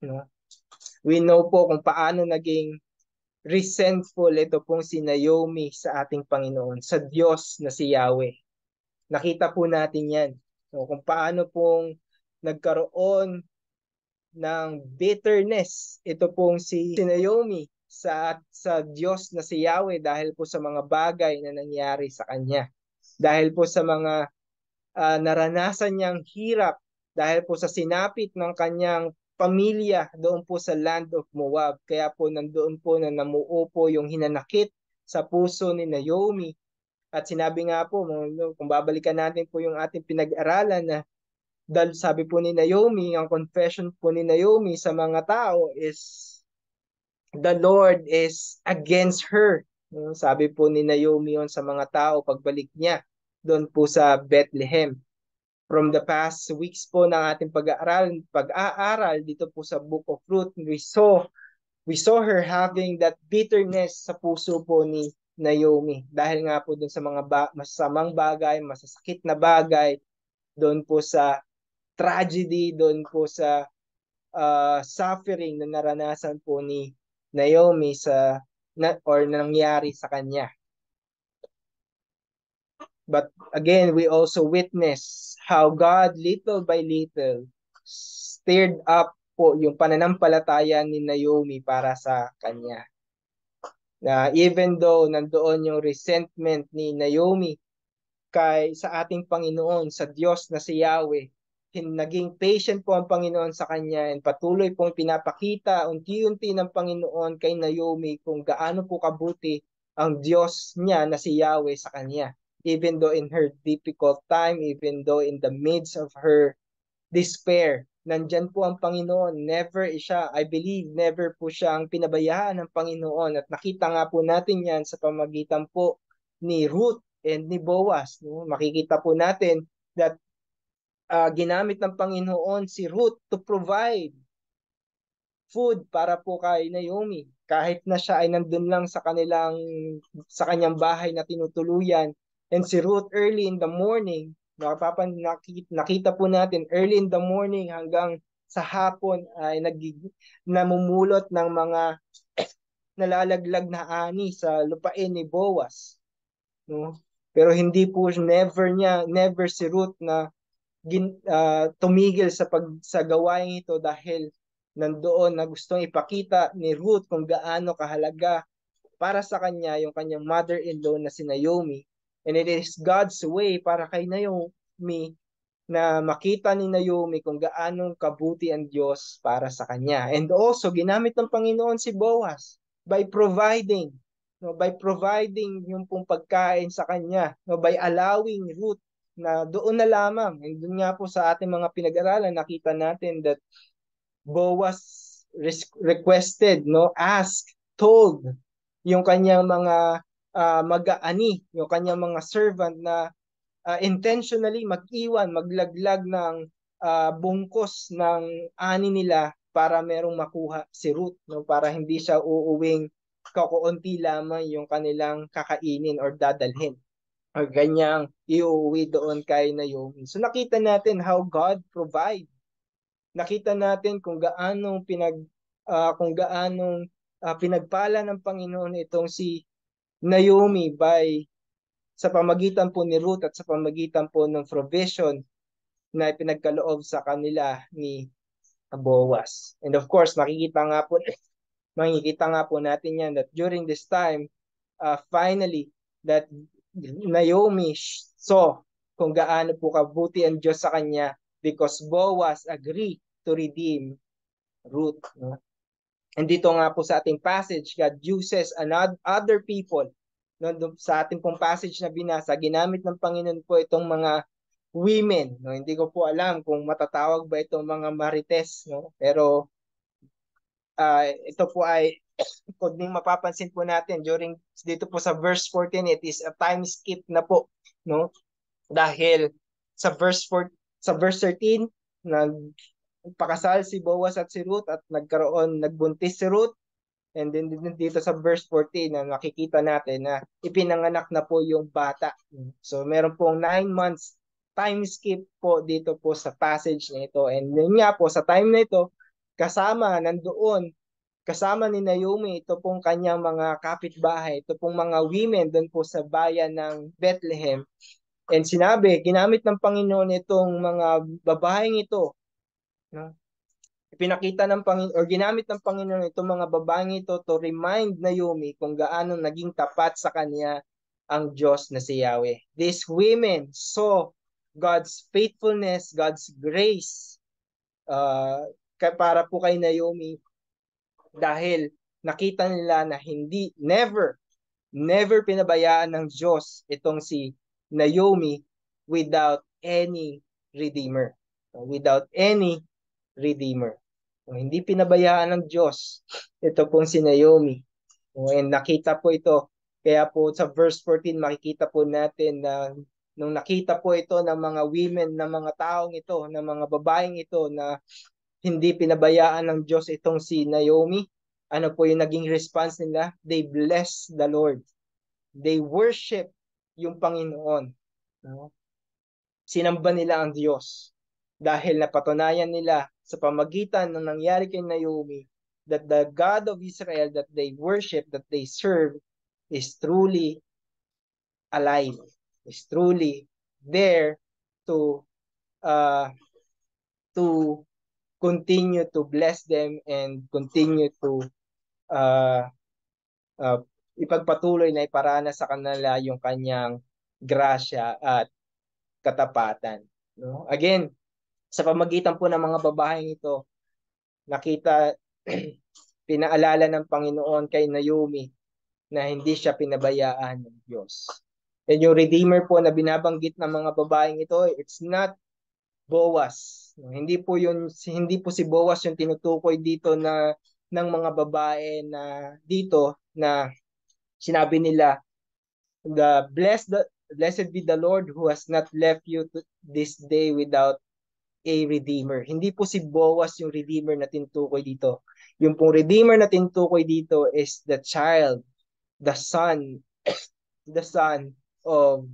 No? We know po kung paano naging resentful ito pong si Naomi sa ating Panginoon, sa Diyos na si Yahweh. Nakita po natin yan. So, kung paano pong nagkaroon ng bitterness ito pong si Naomi sa Diyos na si Yahweh dahil po sa mga bagay na nangyari sa kanya. Dahil po sa mga naranasan niyang hirap, dahil po sa sinapit ng kanyang pamilya doon po sa land of Moab. Kaya po nandoon po na namuo po yung hinanakit sa puso ni Naomi. At sinabi nga po, kung babalikan natin po yung ating pinag-aralan na dahil sabi po ni Naomi, ang confession po ni Naomi sa mga tao is the Lord is against her. Sabi po ni Naomi yun sa mga tao pagbalik niya doon po sa Bethlehem. From the past weeks po ng ating pag-aaral dito po sa Book of Ruth, we saw her having that bitterness sa puso po ni Naomi dahil nga po doon sa mga masasamang bagay, masasakit na bagay, doon po sa tragedy, doon po sa suffering na naranasan po ni Naomi or nangyari sa kanya. But again, we also witness how God little by little stirred up po yung pananampalataya ni Naomi para sa kanya. Na even though nandoon yung resentment ni Naomi sa ating Panginoon, sa Diyos na si Yahweh, naging patient po ang Panginoon sa kanya and patuloy pong pinapakita unti-unti ng Panginoon kay Naomi kung gaano po kabuti ang Diyos niya na si Yahweh sa kanya. Even though in her difficult time, even though in the midst of her despair, nandyan po ang Panginoon. I believe, never po siyang pinabayaan ng Panginoon. At nakita nga po natin yan sa pamagitan po ni Ruth and ni Boaz. No? Makikita po natin that ginamit ng Panginoon si Ruth to provide food para po kay Naomi. Kahit na siya ay nandun lang sa kanyang bahay na tinutuluyan. And si Ruth early in the morning, nakita po natin early in the morning hanggang sa hapon ay namumulot ng mga nalalaglag na ani sa lupain ni Boaz, no? Pero hindi po never si Ruth na tumigil sa gawain ito dahil nandoon na gustong ipakita ni Ruth kung gaano kahalaga para sa kanya yung kanyang mother-in-law na si Naomi. And it is God's way para kay Naomi na makita ni Naomi kung gaano kabuti ang Diyos para sa kanya. And also, ginamit ng Panginoon si Boaz by providing, no, by providing yung pong pagkain sa kanya, no, by allowing Ruth na doon na lamang. And doon nga po sa ating mga pinag-aralan, nakita natin that Boaz requested, no, asked, told yung kanyang mga mag-aani, yung kanyang mga servant na intentionally maglaglag ng bungkos ng ani nila para merong makuha si Ruth, no? Para hindi siya uuwing kakuunti lamang yung kanilang kakainin or dadalhin or ganyang iuwi doon kay Naomi. So nakita natin how God provide. Nakita natin kung gaanong pinagpala ng Panginoon itong si Naomi sa pamagitan po ni Ruth at sa pamagitan po ng provision na ipinagkaloob sa kanila ni Boaz. And of course, makikita nga po natin yan that during this time, finally, that Naomi saw kung gaano po kabuti ang Diyos sa kanya because Boaz agreed to redeem Ruth. No? And dito nga po sa ating passage, God uses other people. No, sa ating pong passage na binasa, ginamit ng Panginoon po itong mga women. No? Hindi ko po alam kung matatawag ba itong mga marites. No? Pero ito po ay, kung mapapansin po natin, dito po sa verse 14, it is a time skip na po. No? Dahil sa verse 13, nagpakasal si Boaz at si Ruth at nagbuntis si Ruth. And then dito sa verse 14 na nakikita natin na ipinanganak na po yung bata. So meron pong 9 months time skip po dito po sa passage na ito. And yun nga po, sa time na ito, kasama ni Naomi, ito pong kanyang mga kapitbahay, ito pong mga women doon po sa bayan ng Bethlehem. And ginamit ng Panginoon itong mga babaeng ito, no? Ipinakita ng Panginoon or ginamit ng Panginoon itong mga babaeng ito to remind Naomi kung gaano naging tapat sa kanya ang Diyos na si Yahweh. These women saw God's faithfulness, God's grace para po kay Naomi dahil nakita nila na never pinabayaan ng Diyos itong si Naomi without any redeemer. Without any redeemer. Hindi pinabayaan ng Diyos ito pong si Naomi. And nakita po ito. Kaya po sa verse 14 makikita po natin na nung nakita po ito ng mga women, ng mga taong ito, ng mga babaeng ito na hindi pinabayaan ng Diyos itong si Naomi, ano po yung naging response nila? They bless the Lord. They worship yung Panginoon. No? Sinamba nila ang Diyos dahil napatunayan nila sa pamagitan ng nangyari kay Naomi that the God of Israel that they worship, that they serve, is truly alive, is truly there to continue to bless them and continue to ipagpatuloy na iparana sa kanila yung kanyang grasya at katapatan. No? Again, sa pamagitan po ng mga babaeng ito, pinaalala ng Panginoon kay Naomi na hindi siya pinabayaan ng Diyos. And yung Redeemer po na binabanggit ng mga babaeng ito, it's not Boaz. Hindi po si Boaz yung tinutukoy dito ng mga babae na dito na sinabi nila, blessed be the Lord who has not left you this day without a redeemer. Hindi po si Boaz yung redeemer na tinutukoy dito. Yung pong redeemer na tinutukoy dito is the child, the son, the son of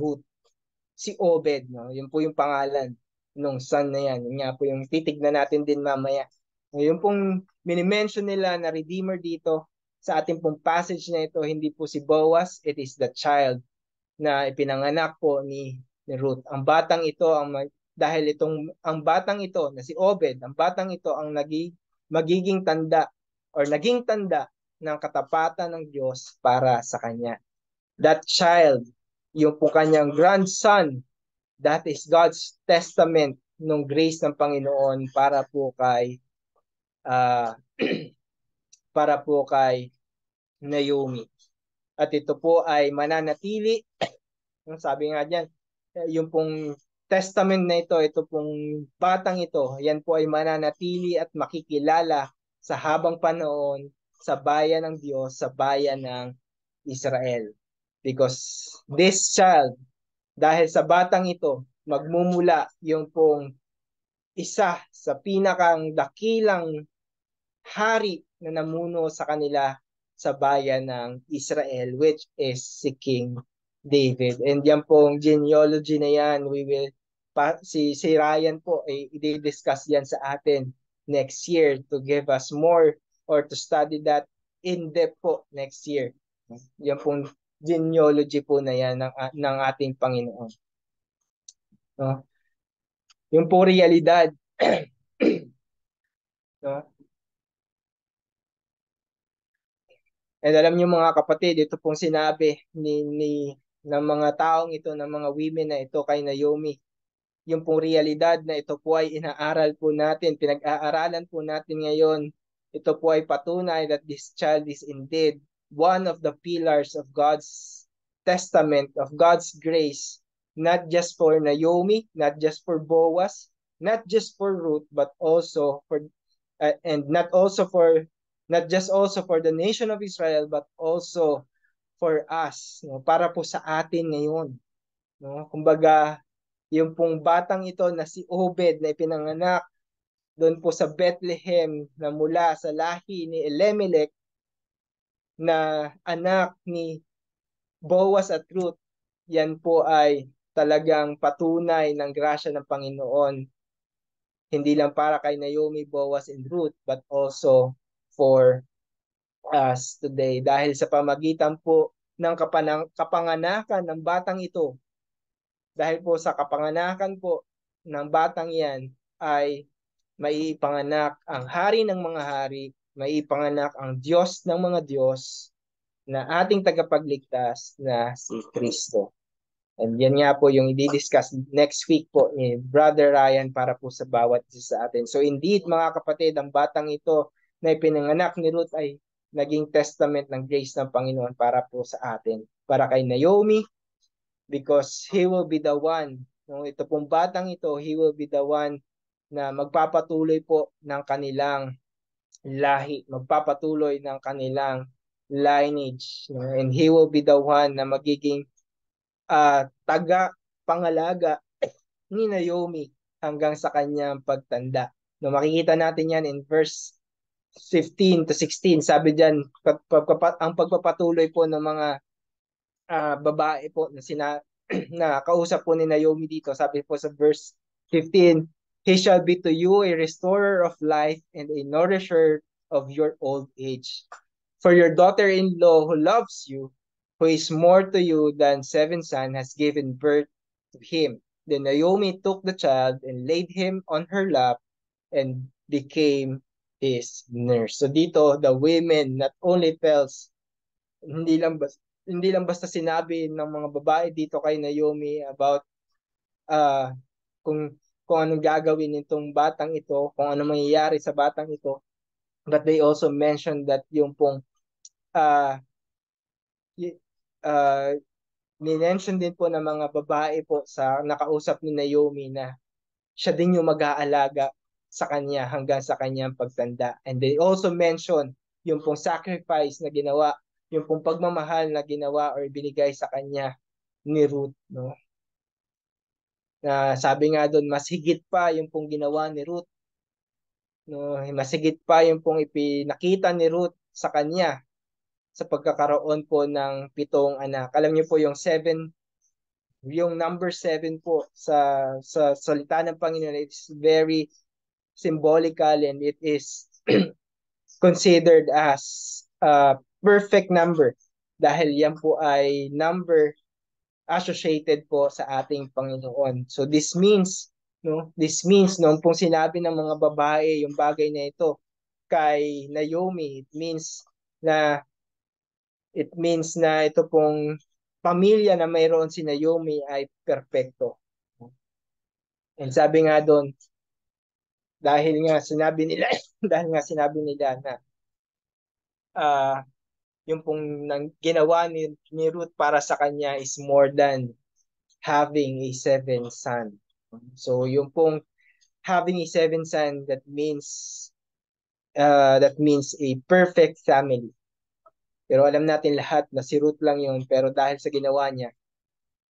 Ruth, si Obed, no? Yun po yung pangalan nung son na yan. Yun nga po yung titignan natin din mamaya. Yung pong minimension nila na redeemer dito sa ating pong passage na ito, hindi po si Boaz, it is the child na ipinanganak po ni Ruth. Ang batang ito dahil ang batang ito na si Obed, ang batang ito ang magiging tanda or naging tanda ng katapatan ng Diyos para sa kanya. That child, yung po kanyang grandson, that is God's testament ng grace ng Panginoon uh, para po kay Naomi. At ito po ay mananatili, sabi nga diyan, yung pong testament na ito pong batang ito, yan po ay mananatili at makikilala sa habang panahon sa bayan ng Diyos, sa bayan ng Israel. Because this child, dahil sa batang ito, magmumula yung pong isa sa pinakang dakilang hari na namuno sa kanila sa bayan ng Israel, which is si King David. And yan pong genealogy na yan, si Ryan po ay i-discuss yan sa atin next year to give us more or to study that in depth po next year. Yan pong genealogy po na yan ng ating Panginoon. No? Yung po realidad. No? And alam niyo mga kapatid, ito pong sinabi ng mga taong ito, ng mga women na ito kay Naomi. Yung pong realidad na ito po ay inaaral po natin, pinag-aaralan po natin ngayon. Ito po ay patunay that this child is indeed one of the pillars of God's testament, of God's grace, not just for Naomi, not just for Boaz, not just for Ruth, but also for and not just also for the nation of Israel, but also for us, no? Para po sa atin ngayon, no? Kumbaga, yung pong batang ito na si Obed na ipinanganak doon po sa Bethlehem na mula sa lahi ni Elimelech na anak ni Boaz at Ruth, yan po ay talagang patunay ng grasya ng Panginoon. Hindi lang para kay Naomi, Boaz, and Ruth, but also for us today. Dahil sa pamagitan po ng kapanganakan ng batang ito, dahil po sa kapanganakan po ng batang yan, ay maipanganak ang hari ng mga hari, maipanganak ang Diyos ng mga Diyos na ating tagapagligtas na si Kristo. And yan nga po yung i-discuss next week po ni Brother Ryan para po sa bawat isa sa atin. So indeed mga kapatid, ang batang ito na ipinanganak ni Ruth ay naging testament ng grace ng Panginoon para po sa atin. Para kay Naomi, because he will be the one, no, ito pong batang ito, he will be the one na magpapatuloy po ng kanilang lahi, magpapatuloy ng kanilang lineage, no? And he will be the one na magiging taga-pangalaga ni Naomi hanggang sa kanyang pagtanda. No, makikita natin yan in verse 15 to 16. Sabi diyan, ang pagpapatuloy po ng mga babae po na kausap po ni Naomi dito. Sabi po sa verse 15, he shall be to you a restorer of life and a nourisher of your old age. For your daughter-in-law who loves you, who is more to you than 7 sons, has given birth to him. Then Naomi took the child and laid him on her lap and became his nurse. So dito, the women not only tells, hindi lang basta sinabi ng mga babae dito kay Naomi about uh, kung anong gagawin nitong batang ito, kung ano mangyayari sa batang ito, but they also mentioned that yung pong uh, uh, ni-mention din po ng mga babae po sa nakausap ni Naomi na siya din yung mag-aalaga sa kanya hanggang sa kanyang pagtanda. And they also mention yung pong sacrifice na ginawa, yung pong pagmamahal na ginawa or binigay sa kanya ni Ruth, no? Na sabi nga doon, mas higit pa yung pong ginawa ni Ruth. No, mas higit pa yung pong ipinakita ni Ruth sa kanya sa pagkakaroon po ng 7 anak. Alam niyo po yung number 7 po sa salita ng Panginoon, it's very symbolical and it is considered as a perfect number dahil yan po ay number associated po sa ating Panginoon. So this means noong pong sinabi ng mga babae yung bagay na ito kay Naomi, na it means na ito pong pamilya na mayroon si Naomi ay perpekto. And sabi nga doon, dahil nga sinabi nila na uh, yung pong ginawa ni Ruth para sa kanya is more than having a 7 son. So yung pong having a 7 son, that means a perfect family. Pero alam natin lahat na si Ruth lang yun, pero dahil sa ginawa niya,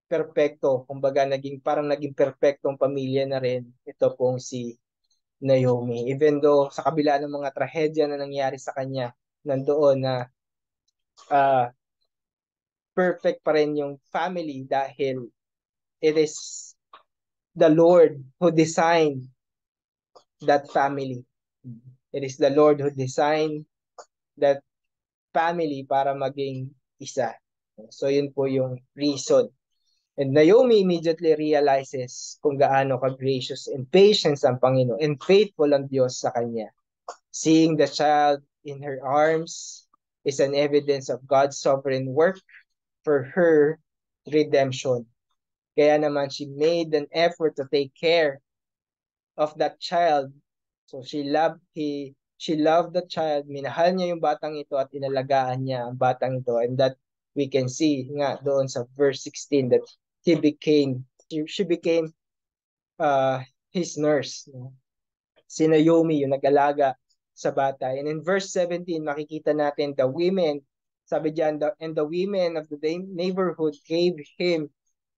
perfecto, kumbaga parang naging perfectong pamilya na rin ito pong si Naomi. Even though sa kabila ng mga trahedya na nangyari sa kanya, nandoon na uh, perfect pa rin yung family dahil it is the Lord who designed that family. It is the Lord who designed that family para maging isa. So yun po yung reason. And Naomi immediately realizes kung gaano ka-gracious and patience ang Panginoon and faithful ang Diyos sa kanya. Seeing the child in her arms is an evidence of God's sovereign work for her redemption. Kaya naman she made an effort to take care of that child. So she loved the child, minahal niya yung batang ito at inalagaan niya ang batang ito. And that we can see nga doon sa verse 16 that she became his nurse. Si Naomi yung nag-alaga sa bata. And in verse 17, makikita natin the women, sabi diyan, and the women of the neighborhood gave him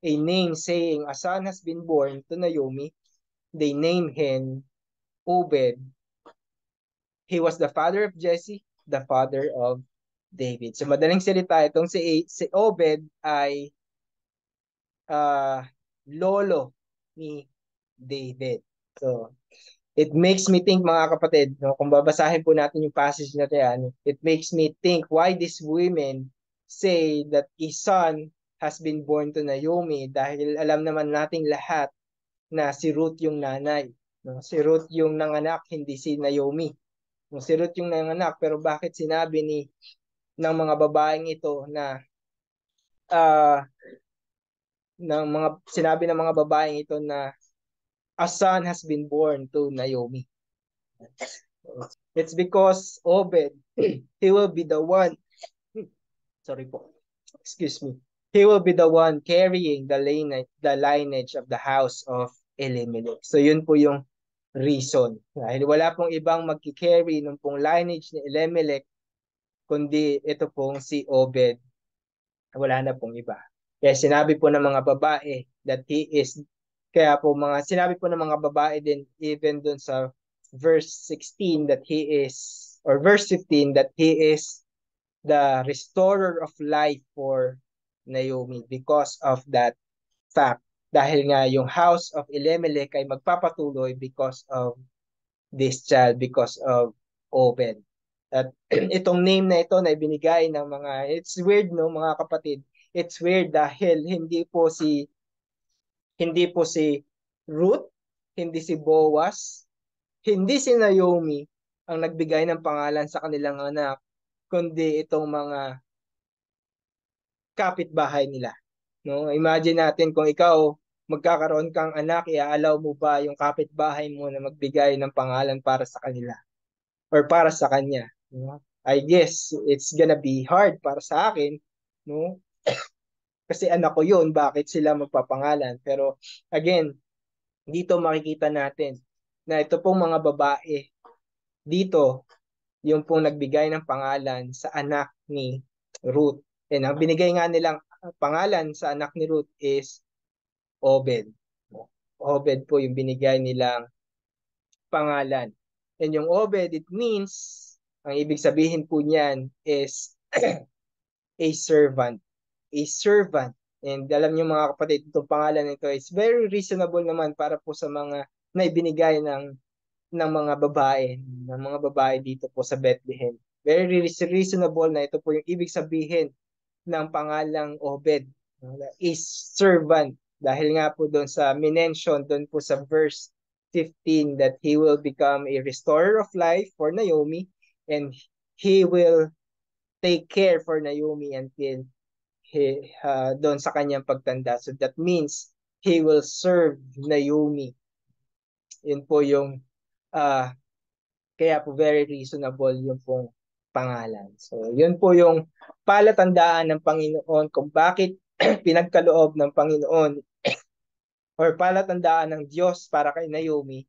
a name saying, a son has been born to Naomi. They named him Obed. He was the father of Jesse, the father of David. So madaling salita, itong si Obed ay lolo ni David. So it makes me think, mga kapatid, no, kung babasahin po natin yung passage na yan, it makes me think why these women say that a son has been born to Naomi dahil alam naman nating lahat na si Ruth yung nanay. No? Si Ruth yung nanganak, hindi si Naomi. No? Si Ruth yung nanganak, pero bakit sinabi ng mga babaeng ito na sinabi ng mga babaeng ito na a son has been born to Naomi? It's because Obed, he will be the one, sorry po, excuse me, he will be the one carrying the lineage of the house of Elimelech. So yun po yung reason. Dahil wala pong ibang magkikarry ng pong lineage ni Elimelech, kundi ito pong si Obed. Wala na pong iba. Kaya sinabi po ng mga babae that he is, kaya po sinabi po ng mga babae din, even dun sa verse 16 that he is, or verse 15, that he is the restorer of life for Naomi because of that fact. Dahil nga yung house of Elimelech ay magpapatuloy because of this child, because of Obed. At itong name na ito na ibinigay ng it's weird, no, mga kapatid. It's weird dahil hindi po si Ruth, hindi si Boaz, hindi si Naomi ang nagbigay ng pangalan sa kanilang anak, kundi itong mga kapitbahay nila. No? Imagine natin kung ikaw magkakaroon kang anak, iaalaw mo ba yung kapitbahay mo na magbigay ng pangalan para sa kanila or para sa kanya? No? I guess it's gonna be hard para sa akin, no? Kasi anak ko yun, bakit sila magpapangalan? Pero again, dito makikita natin na ito pong mga babae dito yung pong nagbigay ng pangalan sa anak ni Ruth. And ang binigay nga nilang pangalan sa anak ni Ruth is Obed. Obed po yung binigay nilang pangalan. And yung Obed, it means, ang ibig sabihin po niyan is a servant. A servant. And alam niyo mga kapatid, itong pangalan nito is very reasonable naman para po sa mga na ibinigay ng mga babae dito po sa Bethlehem. Very reasonable na ito po yung ibig sabihin ng pangalang Obed, is servant. Dahil nga po doon sa minention, doon po sa verse 15 that he will become a restorer of life for Naomi and he will take care for Naomi until doon sa kanyang pagtanda. So that means he will serve Naomi. Yun po yung kaya po very reasonable yung pong pangalan. So yun po yung palatandaan ng Panginoon kung bakit pinagkaloob ng Panginoon or palatandaan ng Diyos para kay Naomi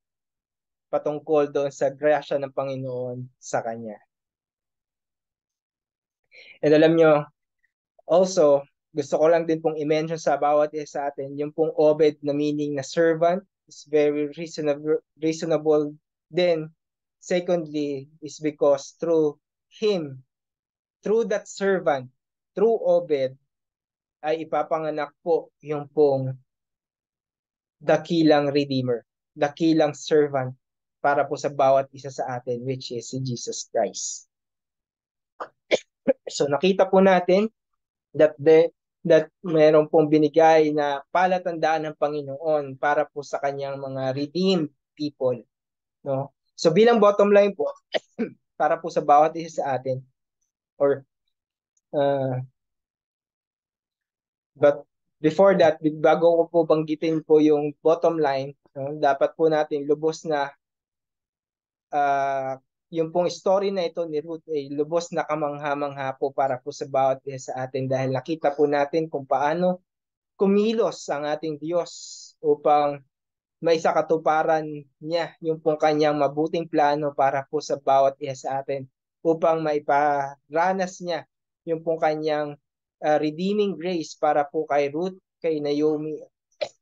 patungkol doon sa grasya ng Panginoon sa kanya. And alam nyo, also, gusto ko lang din pong i-mention sa bawat isa sa atin, yung pong Obed na meaning na servant is very reasonable din. Secondly, is because through him, through that servant, through Obed, ay ipapanganak po yung pong dakilang Redeemer, dakilang servant para po sa bawat isa sa atin, which is si Jesus Christ. So nakita po natin that meron pong binigay na palatandaan ng Panginoon para po sa kanyang mga redeemed people, no? So bilang bottom line po para po sa bawat isa sa atin, or but before that, bago ko po banggitin po yung bottom line, no, dapat po natin lubos na yung pong story na ito ni Ruth ay lubos na kamangha-mangha po para po sa bawat isa sa atin dahil nakita po natin kung paano kumilos ang ating Diyos upang may sakatuparan niya yung pong kanyang mabuting plano para po sa bawat isa sa atin upang maiparanas niya yung pong kanyang redeeming grace para po kay Ruth, kay Naomi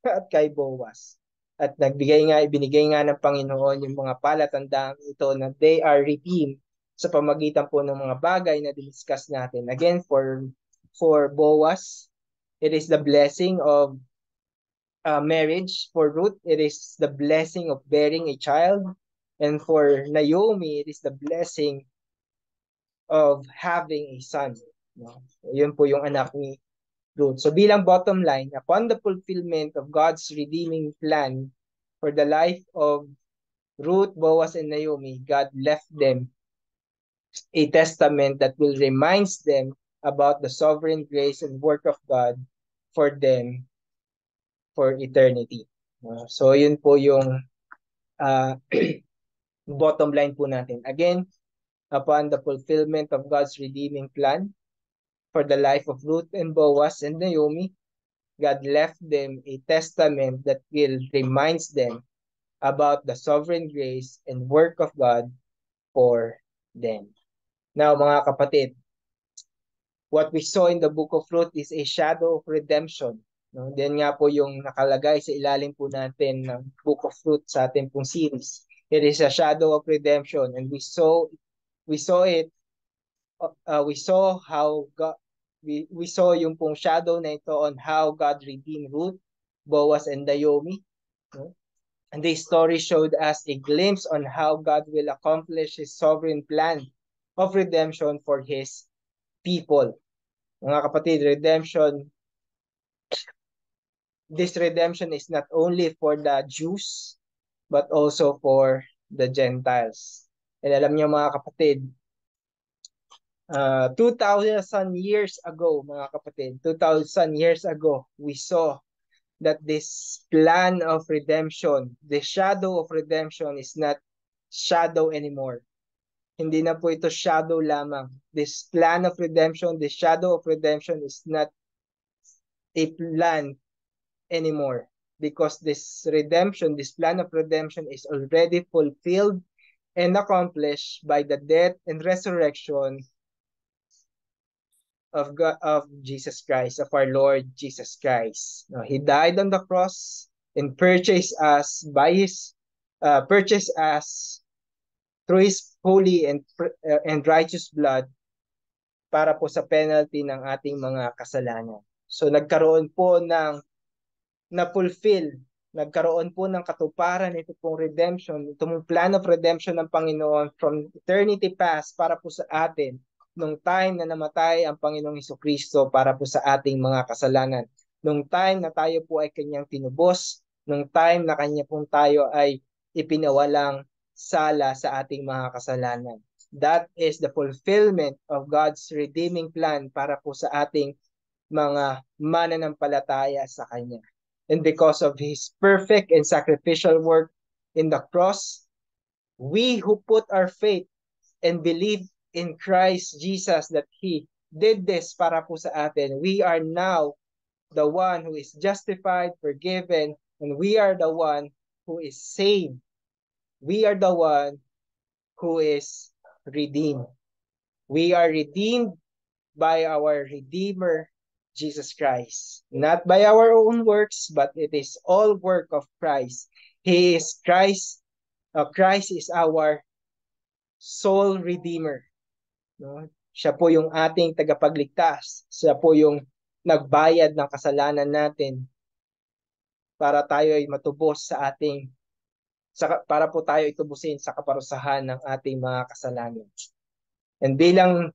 at kay Boaz. At ibinigay nga ng Panginoon yung mga palatandaan ito na they are redeemed sa pamagitan po ng mga bagay na discuss natin. Again, for Boaz, it is the blessing of marriage. For Ruth, it is the blessing of bearing a child. And for Naomi, it is the blessing of having a son. No? Yun po yung anak ni Ruth. So bilang bottom line, upon the fulfillment of God's redeeming plan for the life of Ruth, Boaz, and Naomi, God left them a testament that will remind them about the sovereign grace and work of God for them for eternity. So yun po yung bottom line po natin. Again, upon the fulfillment of God's redeeming plan for the life of Ruth and Boaz and Naomi, God left them a testament that will remind them about the sovereign grace and work of God for them. Now, mga kapatid, what we saw in the book of Ruth is a shadow of redemption. No? Then nga po yung nakalagay sa ilalim po natin ng book of Ruth sa ating pong series. It is a shadow of redemption, and we saw it. We saw how God, we saw yung pong shadow na ito on how God redeemed Ruth, Boaz, and Naomi. No? And this story showed us a glimpse on how God will accomplish His sovereign plan of redemption for His people. Mga kapatid, this redemption is not only for the Jews, but also for the Gentiles. And alam niyo mga kapatid, 2,000 years ago, mga kapatid, 2,000 years ago, we saw that this plan of redemption, the shadow of redemption is not shadow anymore. Hindi na po ito shadow lamang. This plan of redemption, the shadow of redemption is not a plan anymore. Because this redemption, this plan of redemption is already fulfilled and accomplished by the death and resurrection of Jesus Christ, of our Lord Jesus Christ. He died on the cross and purchase us by His, purchase us through His holy and righteous blood para po sa penalty ng ating mga kasalanan. So nagkaroon po ng na-fulfill, nagkaroon po ng katuparan ito pong redemption, itong plan of redemption ng Panginoon from eternity past para po sa atin nung time na namatay ang Panginoong Hesukristo para po sa ating mga kasalanan. Nung time na tayo po ay kanyang tinubos, nung time na kanya pong tayo ay ipinawalang sala sa ating mga kasalanan. That is the fulfillment of God's redeeming plan para po sa ating mga mananampalataya sa Kanya. And because of His perfect and sacrificial work in the cross, we who put our faith and believe in Christ Jesus that He did this para po sa atin, we are now the one who is justified, forgiven, and we are the one who is saved. We are the one who is redeemed. We are redeemed by our Redeemer, Jesus Christ. Not by our own works, but it is all work of Christ. He is Christ. Christ is our sole Redeemer. No? Siya po yung ating tagapagligtas. Siya po yung nagbayad ng kasalanan natin para tayo ay matubos sa ating para po tayo itubusin sa kaparusahan ng ating mga kasalanan. And bilang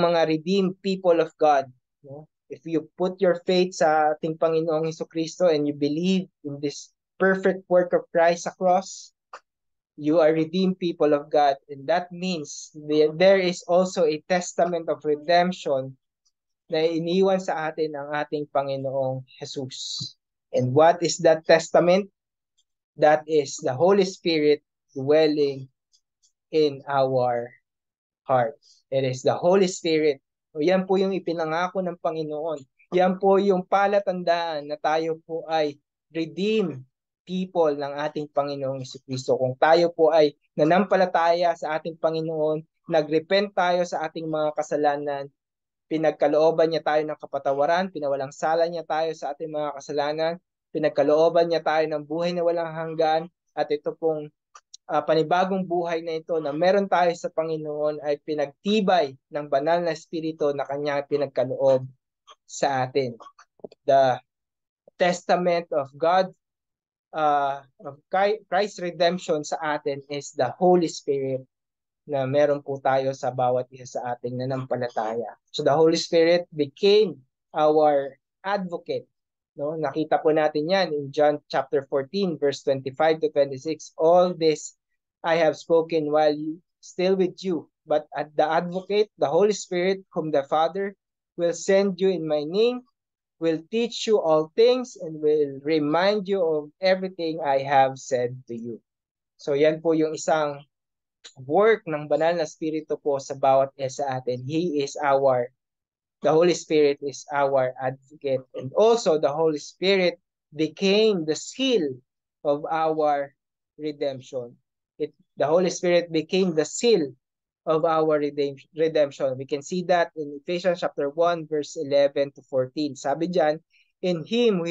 mga redeemed people of God, no? If you put your faith sa ating Panginoong Hesukristo and you believe in this perfect work of Christ sa cross, you are redeemed people of God. And that means there is also a testament of redemption na iniwan sa atin ng ating Panginoong Jesus. And what is that testament? That is the Holy Spirit dwelling in our heart. It is the Holy Spirit. O yan po yung ipinangako ng Panginoon. Yan po yung palatandaan na tayo po ay redeemed people ng ating Panginoong Jesucristo. Kung tayo po ay nanampalataya sa ating Panginoon, nagrepent tayo sa ating mga kasalanan, pinagkalooban niya tayo ng kapatawaran, pinawalang sala niya tayo sa ating mga kasalanan, pinagkalooban niya tayo ng buhay na walang hanggan, at ito pong panibagong buhay na ito na meron tayo sa Panginoon ay pinagtibay ng banal na Espiritu na Kanya pinagkaloob sa atin. The testament of God, of Christ's redemption sa atin is the Holy Spirit na meron po tayo sa bawat isa sa ating nanampalataya. So the Holy Spirit became our advocate. No? Nakita po natin yan in John chapter 14, verse 25 to 26. All this I have spoken while still with you, but at the advocate, the Holy Spirit, whom the Father will send you in my name, will teach you all things and will remind you of everything I have said to you. So yan po yung isang work ng banal na Espiritu po sa bawat isa sa atin. The Holy Spirit is our advocate. And also, the Holy Spirit became the seal of our redemption. The Holy Spirit became the seal of our redemption. We can see that in Ephesians chapter 1, verse 11 to 14. Sabi dyan, in Him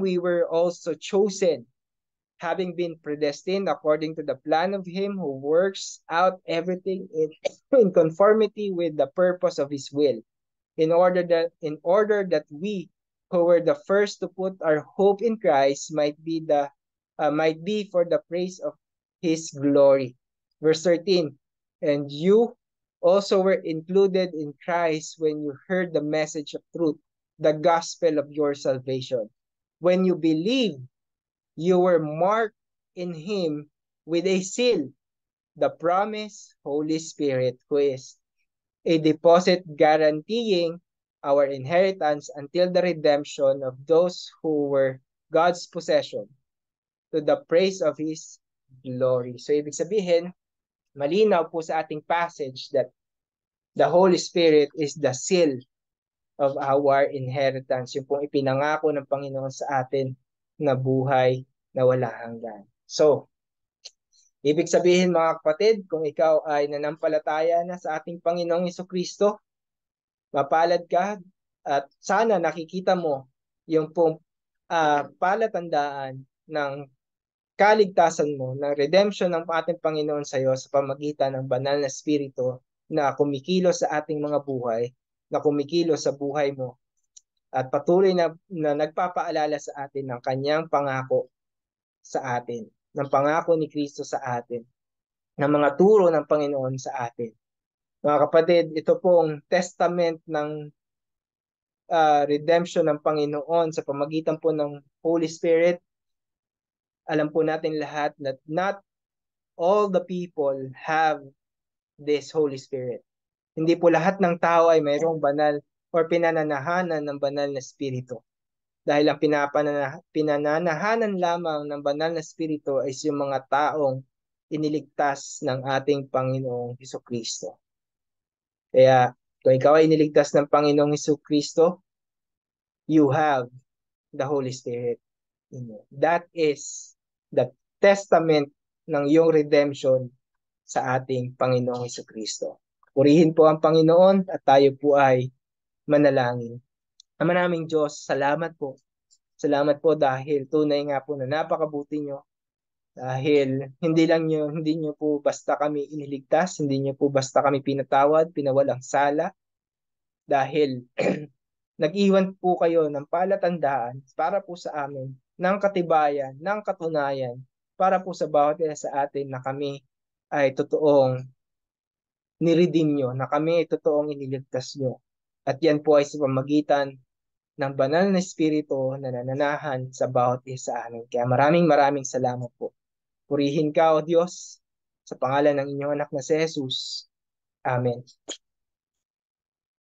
we were also chosen, having been predestined according to the plan of Him who works out everything in conformity with the purpose of His will, in order that we who were the first to put our hope in Christ might be for the praise of His glory. Verse 13, and you also were included in Christ when you heard the message of truth, the gospel of your salvation. When you believed, you were marked in Him with a seal, the promised Holy Spirit, who is a deposit guaranteeing our inheritance until the redemption of those who were God's possession, to the praise of His glory. So ibig sabihin, malinaw po sa ating passage that the Holy Spirit is the seal of our inheritance. Yung pong ipinangako ng Panginoon sa atin na buhay na wala hanggan. So, ibig sabihin mga kapatid, kung ikaw ay nanampalataya na sa ating Panginoong Hesukristo, mapalad ka at sana nakikita mo yung pong palatandaan ng kaligtasan mo, ng redemption ng ating Panginoon sa iyo sa pamagitan ng banal na Espiritu na kumikilos sa ating mga buhay, na kumikilos sa buhay mo, at patuloy na nagpapaalala sa atin ng kanyang pangako sa atin, ng pangako ni Kristo sa atin, ng mga turo ng Panginoon sa atin. Mga kapatid, ito pong testament ng redemption ng Panginoon sa pamagitan po ng Holy Spirit. Alam po natin lahat that not all the people have this Holy Spirit. Hindi po lahat ng tao ay mayroong banal or pinananahanan ng banal na Espiritu. Dahil ang pinananahanan lamang ng banal na Espiritu ay yung mga taong iniligtas ng ating Panginoong Hesukristo. Kaya kung ikaw ay iniligtas ng Panginoong Hesukristo, you have the Holy Spirit. That is the testament ng iyong redemption sa ating Panginoong Hesukristo. Purihin po ang Panginoon at tayo po ay manalangin. Ama naming Diyos, salamat po. Salamat po dahil tunay nga po na napakabuti nyo. Dahil hindi nyo po basta kami iniligtas, hindi nyo po basta kami pinatawad, pinawalang sala. Dahil nag-iwan po kayo ng palatandaan para po sa amin, ng katibayan, ng katunayan, para po sa bawat isa sa atin na kami ay totoong niredeem nyo, na kami ay totoong iniligtas nyo. At yan po ay sa pamagitan ng banal na Espiritu na nananahan sa bawat isa sa amin. Kaya maraming maraming salamat po. Purihin ka, O Diyos, sa pangalan ng inyong anak na si Jesus. Amen.